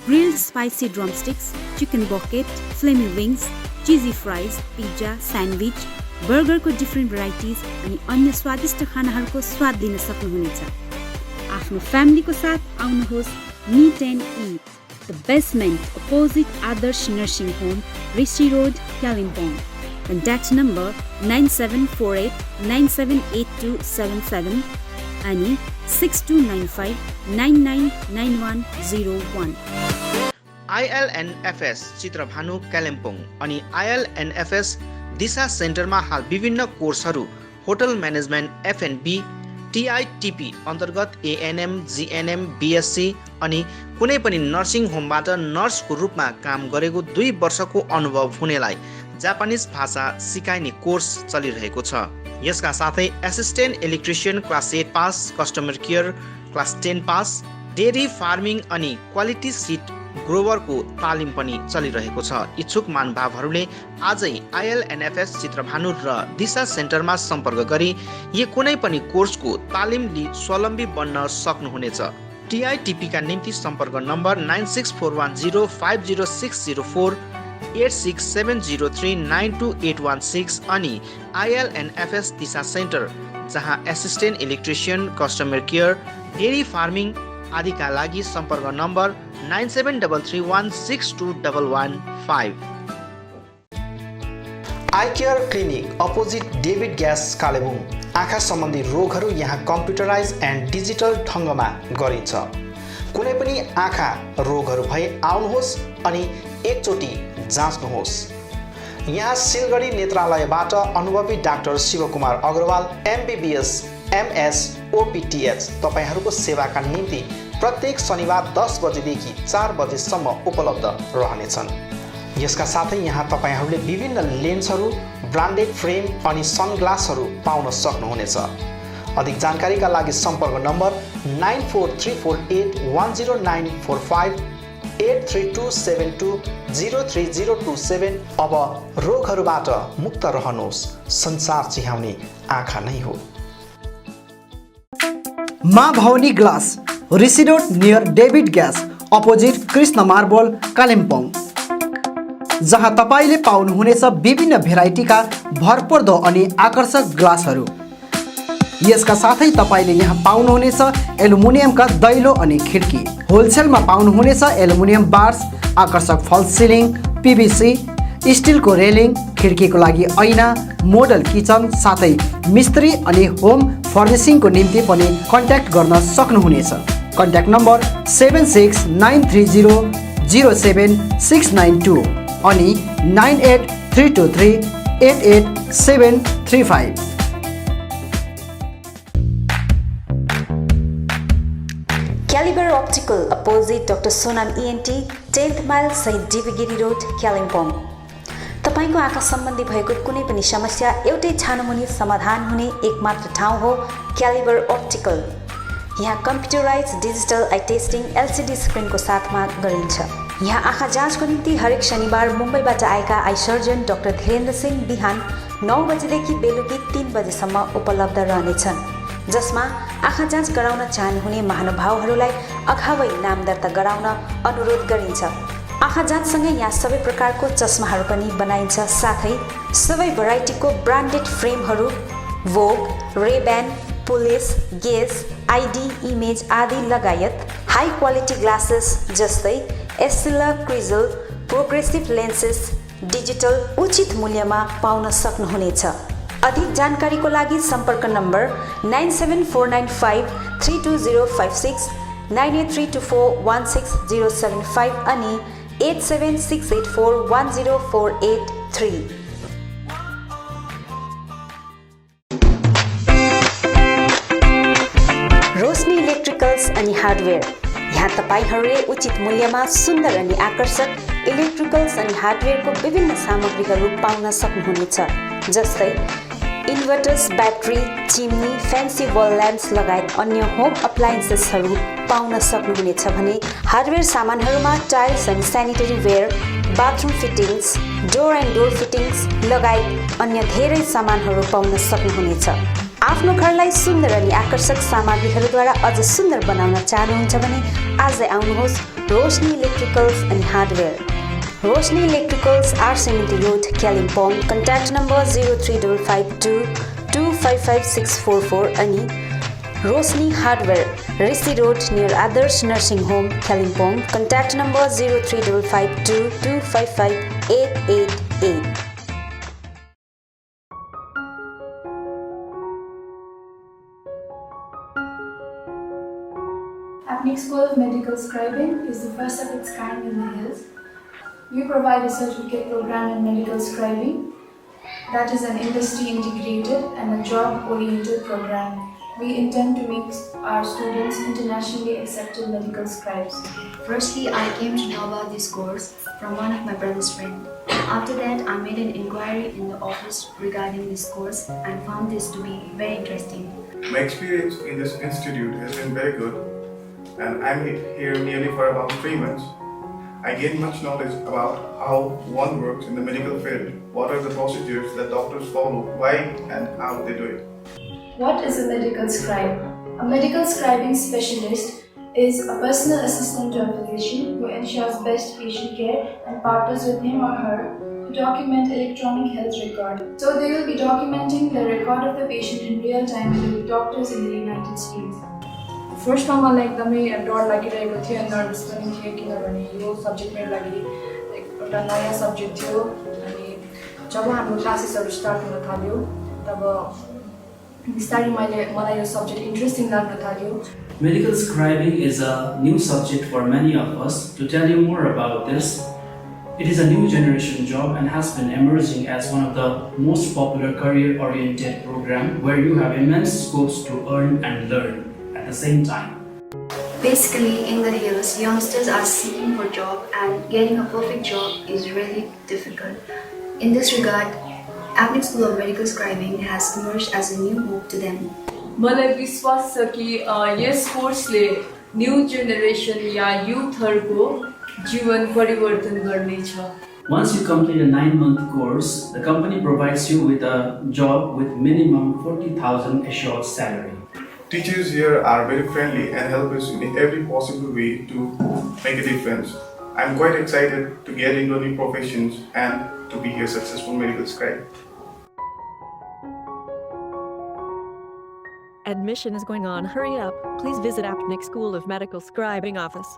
grilled spicy drumsticks, chicken bucket, flamy wings, cheesy fries, pizza, sandwich, बर्गरको डिफ्रेन्ट भेराइटिज अनि अन्य स्वादिष्ट खानाहरूको स्वाद लिन सक्नुहुनेछ। आफ्नो फ्यामिलीको साथ आउनुहोस् meet and eat, the basement opposite Adarsh nursing home, Rishi road, Kalimpong. Contact number 9748978277 अनि 6295999101। ILNFS चित्रभानु कालिम्पोङ अनि ILNFS दिशा सेन्टरमा हाल विभिन्न कोर्सहरू होटल म्यानेजमेन्ट, F&B, TITP अन्तर्गत ANM, GNM, BSc अनि कुनै पनि नर्सिङ होमबाट नर्सको रूपमा काम गरेको 2 वर्षको अनुभव हुनेलाई जापानिज भाषा सिकाइने कोर्स चलिरहेको छ। यसका साथै assistant electrician class 8 pass, customer care class 10 pass, dairy farming अनि क्वालिटी सिट ग्रोवरको तालिम पनि चलिरहेको छ। इच्छुक महानुभावहरूले आजै ILNFS चित्रभानु र दिशा सेन्टरमा सम्पर्क गरी यो कुनै पनि कोर्सको तालिम लिई स्वावलम्बी बन्न सक्नुहुनेछ। TITP का निम्ति सम्पर्क नम्बर 9641050604, 8670392816 अनि ILNFS दिशा सेन्टर जहाँ assistant electrician, customer care, dairy farming आदिका लागि सम्पर्क number 9733162115। I care clinic opposite David gas Kalimpong. आँखा सम्बन्धी रोगहरू यहाँ कम्प्युटराइज एन्ड डिजिटल ढङ्गमा गरिन्छ। कुनै पनि आँखा रोगहरू भए आउनुहोस् अनि एकचोटि जाँच्नुहोस्। यहाँ सिलगढी नेत्रालयबाट अनुभवी doctor Shivkumar Agarwal MBBS MS OPTH तपाईहरूको सेवाका निम्ति प्रत्येक शनिबार 10 बजेदेखि 4 बजेसम्म उपलब्ध रहनेछन्। यसका साथै यहाँ तपाईहरूले विभिन्न लेन्सहरू, ब्रान्डेड फ्रेम अनि सनग्लासहरू पाउन सक्नुहुनेछ। अधिक जानकारीका लागि सम्पर्क नम्बर 9434810945, 83272030027। अब रोगहरूबाट मुक्त रहनुहोस्, संसार चिहाउने आँखा नै हो। Maa Bhavani glass, Rishi road near David gas opposite Krishna marble, Kalimpong, जहाँ तपाईँले पाउनुहुनेछ विभिन्न भेराइटीका भरपर्दो अनि आकर्षक ग्लासहरू। यसका साथै तपाईँले यहाँ पाउनुहुनेछ एल्युमिनियमका दैलो अनि खिड्की। होलसेलमा पाउनुहुनेछ एल्युमिनियम बार्स, आकर्षक फल्स सिलिङ, PVC, स्टिलको रेलिङ, खिड्कीको लागि ऐना, मोडल किचन साथै मिस्त्री अनि होम फर्निसिङको निम्ति पनि कन्ट्याक्ट गर्न सक्नुहुनेछ। कन्ट्याक्ट नम्बर 7693007692 अनि 9832388735। Caliber Optical opposite Dr. Sonam ENT, 10th mile St. Divigiri Road, Kalimpong. तपाईको आँखा सम्बन्धी भएको कुनै पनि समस्या एउटै छानोमुनि समाधान हुने एकमात्र ठाउँ हो क्यालिबर अप्टिकल। यहाँ computerize digital eye testing LCD स्क्रिनको साथमा गरिन्छ। यहाँ आँखा जाँचको निम्ति हरेक शनिबार मुम्बईबाट आएका eye surgeon doctor Dhirendra Singh बिहान 9 बजेदेखि बेलुकी 3 बजेसम्म उपलब्ध रहनेछन्, जसमा आँखा जाँच गराउन चाहनुहुने महानुभावहरूलाई अगावै नाम दर्ता गराउन अनुरोध गरिन्छ। आँखा जाँचसँगै यहाँ सबै प्रकारको चस्माहरू पनि बनाइन्छ, साथै सबै भेराइटीको ब्रान्डेड फ्रेमहरू भोग, रेब्यान, पुलिस, गेस, आइडी, इमेज आदि लगायत हाई क्वालिटी ग्लासेस जस्तै एस्सिला, क्रिजल, प्रोग्रेसिभ लेन्सेस डिजिटल उचित मूल्यमा पाउन सक्नुहुनेछ। अधिक जानकारीको लागि सम्पर्क नम्बर 9749532056, 9832416075 अनि 8768410483। रोशनी इलेक्ट्रिकल्स अनि हार्डवेयर। यहाँ तपाईहरूले उचित मूल्यमा सुन्दर अनि आकर्षक इलेक्ट्रिकल्स अनि हार्डवेयरको विभिन्न सामग्रीहरू पाउन सक्नुहुनेछ, जस्तै इन्भर्टर्स, ब्याट्री, चिम्नी, फ्यान्सी वल ल्याम्प्स लगायत अन्य होम अप्लायन्सेसहरू पाउन सक्नुहुनेछ भने हार्डवेयर सामानहरूमा टाइल्स अनि sanitary ware, bathroom fittings, door and door fittings लगायत अन्य धेरै सामानहरू पाउन सक्नुहुनेछ। आफ्नो घरलाई सुन्दर अनि आकर्षक सामग्रीहरूद्वारा अझ सुन्दर बनाउन चाहनुहुन्छ भने आजै आउनुहोस् रोशनी इलेक्ट्रिकल्स अनि हार्डवेयर। रोशनी इलेक्ट्रिकल्स आर सेमिटी रोड, कालिम्पोङ। कन्ट्याक्ट नम्बर 035522555644 अनि Roshni hardware, Rishi road near Adarsh nursing home, Kalimpong. Contact number 035522558888। Apnic School of Medical Scribing is the first of its kind in the hills. We provide a certificate program in medical scribing that is an industry integrated and a job oriented program. We intend to make our students internationally accepted medical scribes. Firstly, I came to know about this course from one of my brother's friends. After that, I made an inquiry in the office regarding this course and found this to be very interesting. My experience in this institute has been very good, and I'm here nearly for about 3 months. I gained much knowledge about how one works in the medical field, what are the procedures that doctors follow, why and how they do it. What is a medical scribe? A medical scribing specialist is a personal assistant to a physician who ensures best patient care and partners with him or her to document electronic health record. So they will be documenting the record of the patient in real time with the doctors in the United States. फर्स्टमा मलाई एकदमै डर लागिरहेको थियो, nervous पनि थियो, किनभने यो सब्जेक्ट मेरो लागि एउटा नयाँ सब्जेक्ट थियो। अनि जब हाम्रो क्लासेसहरू स्टार्ट हुन थाल्यो तब बिस्तारै मलाई यो सब्जेक्ट इन्ट्रेस्टिङ लाग्न थाल्यो। Medical scribing is a new subject for many of us. To tell you more about this, it is a new generation job and has been emerging as one of the most popular career-oriented programs where you have immense scopes to earn and learn at the same time. Basically, in the hills, youngsters are seeking for job and getting a perfect job is really difficult. In this regard, Apnic School of Medical Scribing has emerged as a new hope to them. मलाई विश्वास छ कि यस कोर्सले new generation या युथहरूको जीवन परिवर्तन गर्नेछ। Once you complete a 9-month course, the company provides you with a job with minimum 40,000 assured salary. Teachers here are very friendly and help us in every possible way to make a difference. I'm quite excited to get into new professions and to be a successful medical scribe. Admission is going on. Hurry up. Please visit Apnic School of Medical Scribing office.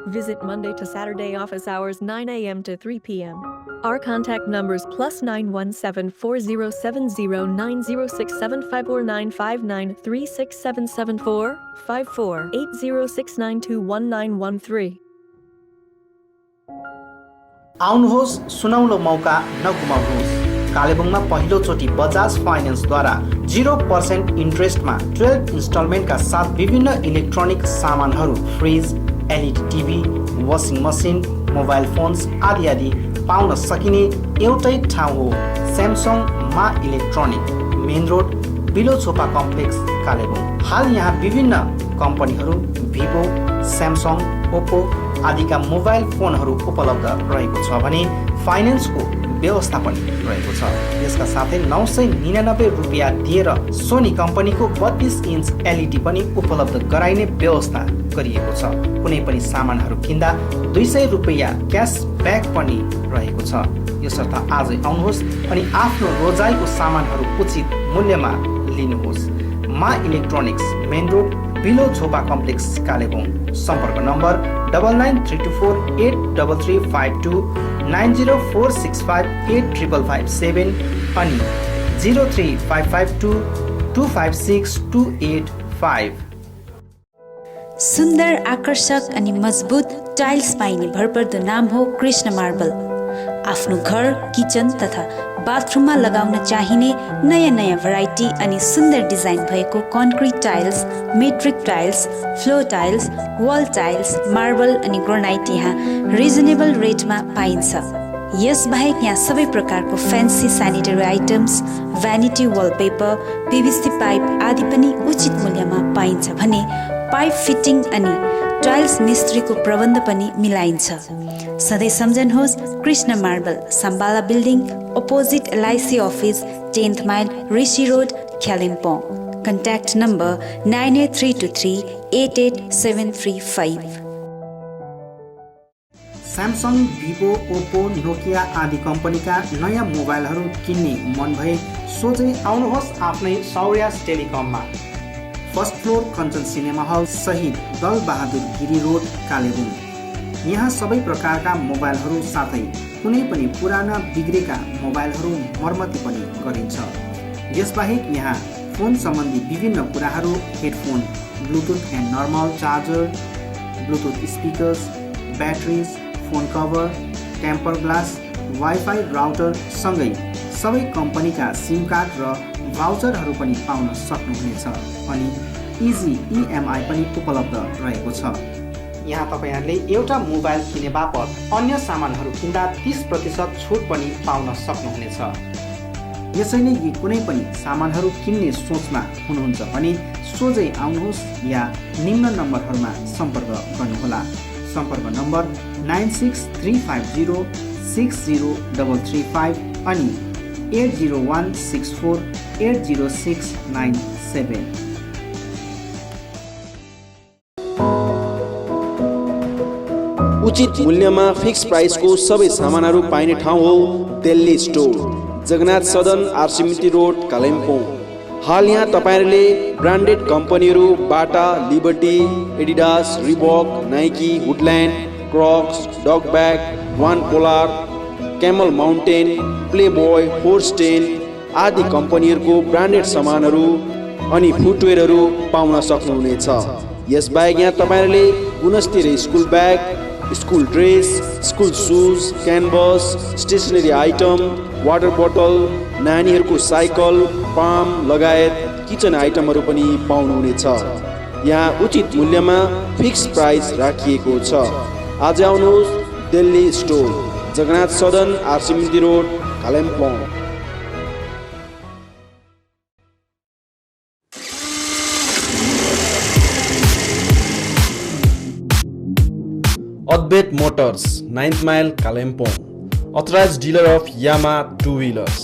Visit Monday to Saturday office hours 9 a.m. to 3 p.m. Our contact numbers +917 407090675495936774 548069219113. आउनुहोस्, सुनौलो मौका नगुमाउनुहोस्। कालेबुङमा पहिलोचोटि बजाज फाइनेन्सद्वारा 0% इन्ट्रेस्टमा 12 इन्स्टलमेन्टका साथ विभिन्न electronic सामानहरू, fridge, LED TV, washing machine, mobile phones आदि पाउन सकिने एउटै ठाउँ हो स्यामसङ मा electronic, main road, Bilochhopa complex, Kalebung. हाल यहाँ विभिन्न कम्पनीहरू भिभो, स्यामसङ, ओप्पो आदिका मोबाइल फोनहरू उपलब्ध रहेको छ भने फाइनेन्सको व्यवस्था पनि रहेको छ। यसका साथै 999 रुपियाँ दिएर सोनी कम्पनीको 32 इन्च एलइडी पनि उपलब्ध गराइने व्यवस्था गरिएको छ। कुनै पनि सामानहरू किन्दा 200 रुपियाँ क्यासब्याक पनि रहेको छ। यसर्थ आजै आउनुहोस् अनि आफ्नो रोजाइको सामानहरू उचित मूल्यमा लिनुहोस्। मा electronics, main road, Bilo Chhopa complex, Kalebung. सम्पर्क नम्बर 99348335 9046585557 अनि 03552256285। सुन्दर, आकर्षक अनि मजबुत टाइल्स पाइने भरपर्दो नाम हो कृष्ण मार्बल। आफ्नो घर, किचन तथा बाथरुममा लगाउन चाहिने नयाँ नयाँ भेराइटी अनि सुन्दर डिजाइन भएको concrete tiles, metric tiles, floor tiles, wall tiles, marble अनि ग्रेनाइट यहाँ रिजनेबल रेटमा पाइन्छ। यसबाहेक यहाँ सबै प्रकारको fancy sanitary items, vanity wallpaper, PVC pipe आदि पनि उचित मूल्यमा पाइन्छ भने पाइप फिटिङ अनि टाइल्स मिस्त्रीको प्रबन्ध पनि मिलाइन्छ। सधैँ सम्झनुहोस् Krishna marble, Sambala building, opposite LIC office, 10th mile, Rishi road, Kalimpong. Contact number 9832388735। Samsung, Vivo, Oppo, Nokia आदि कम्पनीका नयाँ मोबाइलहरू किन्ने मन भए सोझै आउनुहोस् आफ्नै सौर्यास टेलिकममा। First floor Kanchan cinema hall सहित दल बहादुर गिरी रोड, कालेबुङ। यहाँ सबै प्रकारका मोबाइलहरू साथै कुनै पनि पुराना बिग्रेका मोबाइलहरू मर्मती पनि गरिन्छ। यसबाहेक यहाँ फोन सम्बन्धी विभिन्न कुराहरू, headphone, bluetooth and normal charger, bluetooth speakers, batteries, phone cover, temper glass, wifi router सँगै सबै कम्पनीका सिम कार्ड र भाउचरहरू पनि पाउन सक्नुहुनेछ अनि इजी इएमआई पनि उपलब्ध रहेको छ। यहाँ तपाईँहरूले एउटा मोबाइल किने बापत अन्य सामानहरू किन्दा 30% छुट पनि पाउन सक्नुहुनेछ। यसैले यी कुनै पनि सामानहरू किन्ने सोचमा हुनुहुन्छ भने सोझै आउनुहोस् या निम्न नम्बरहरूमा सम्पर्क गर्नुहोला। सम्पर्क नम्बर 9635060335 अनि 8016480697। उचित मूल्यमा फिक्स प्राइसको सबै सामानहरू पाइने ठाउँ हो दिल्ली स्टोर, जगन्नाथ सदन, आरसीमिति रोड, कालिम्पोङ। हाल यहाँ तपाईँहरूले ब्रान्डेड कम्पनीहरू Bata, Liberty, Adidas, Reebok, Nike, Woodland, Crocs, डग ब्याग, वान पोलार, क्यामल माउन्टेन, प्लेबोय, फोर्स्टेन आदि कम्पनीहरूको ब्रान्डेड सामानहरू अनि फुटवेयरहरू पाउन सक्नुहुनेछ। यसबाहेक यहाँ तपाईँहरूले गुणस्तरीय school bag, school dress, school shoes, canvas, stationery item, water बोतल, नानीहरूको साइकल, पाम लगायत किचन आइटमहरू पनि पाउनुहुनेछ। यहाँ उचित मूल्यमा फिक्स प्राइस राखिएको छ। आज आउनुहोस् दिल्ली स्टोर, जगन्नाथ सदन, आरसीमिति road, Kalimpong. Advait motors, 9th mile, Kalimpong. Authorized dealer of Yamaha two wheelers.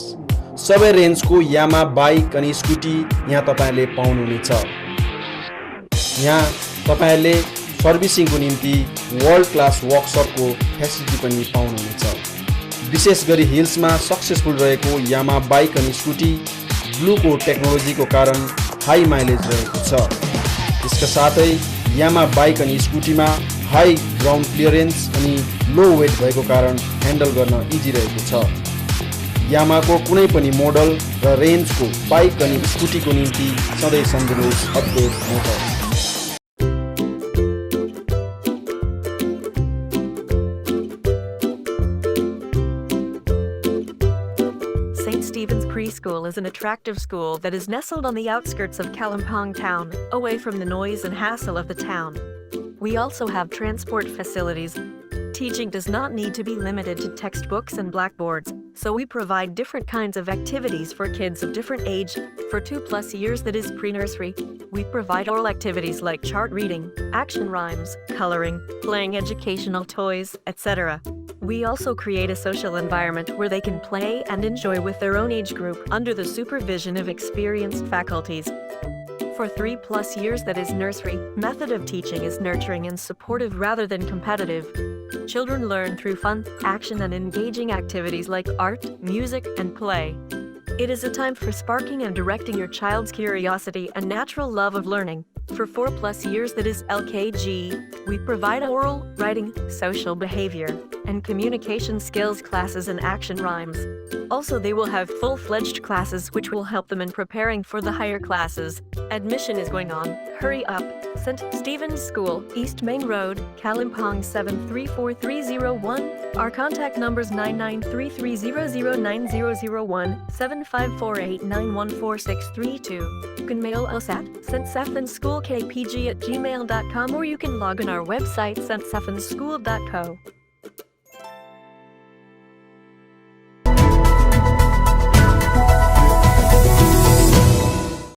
सबै रेन्जको यामा बाइक अनि स्कुटी यहाँ तपाईँहरूले पाउनुहुनेछ। यहाँ तपाईँहरूले सर्भिसिङको निम्ति वर्ल्ड क्लास वर्कसपको फेसिलिटी पनि पाउनुहुनेछ। विशेष गरी हिल्समा सक्सेसफुल रहेको यामा बाइक अनि स्कुटी ब्लूको टेक्नोलोजीको कारण हाई माइलेज रहेको छ। यसका साथै यामा बाइक अनि स्कुटीमा हाई ग्राउन्ड क्लियरेन्स अनि लो वेट भएको कारण ह्यान्डल गर्न इजी रहेको छ। यामाको कुनै पनि मोडल र रेन्जको बाइक अनि स्कुटीको निम्ति सधैँ सम्झनुहोस् अद्वैत Motors. St. Stephen's Preschool is an attractive school that is nestled on the outskirts of Kalimpong town, away from the noise and hassle of the town. We also have transport facilities, teaching does not need to be limited to textbooks and blackboards, so we provide different kinds of activities for kids of different age. For 2+ years, that is pre-nursery, we provide oral activities like chart reading, action rhymes, coloring, playing educational toys, etc. We also create a social environment where they can play and enjoy with their own age group under the supervision of experienced faculties. For 3+ years, that is nursery, method of teaching is nurturing and supportive rather than competitive. Children learn through fun, action, and engaging activities like art, music, and play. It is a time for sparking and directing your child's curiosity and natural love of learning. For 4+ years, that is LKG, we provide oral, writing, social behavior, and communication skills classes and action rhymes. Also, they will have full-fledged classes which will help them in preparing for the higher classes. Admission is going on. Hurry up! St. Stephen's School, East Main Road, Kalimpong 734301. Our contact numbers 9933009001, 7548914632. You can mail us at ststephensschoolkpg@gmail.com, or you can log on our website ststephensschool.co.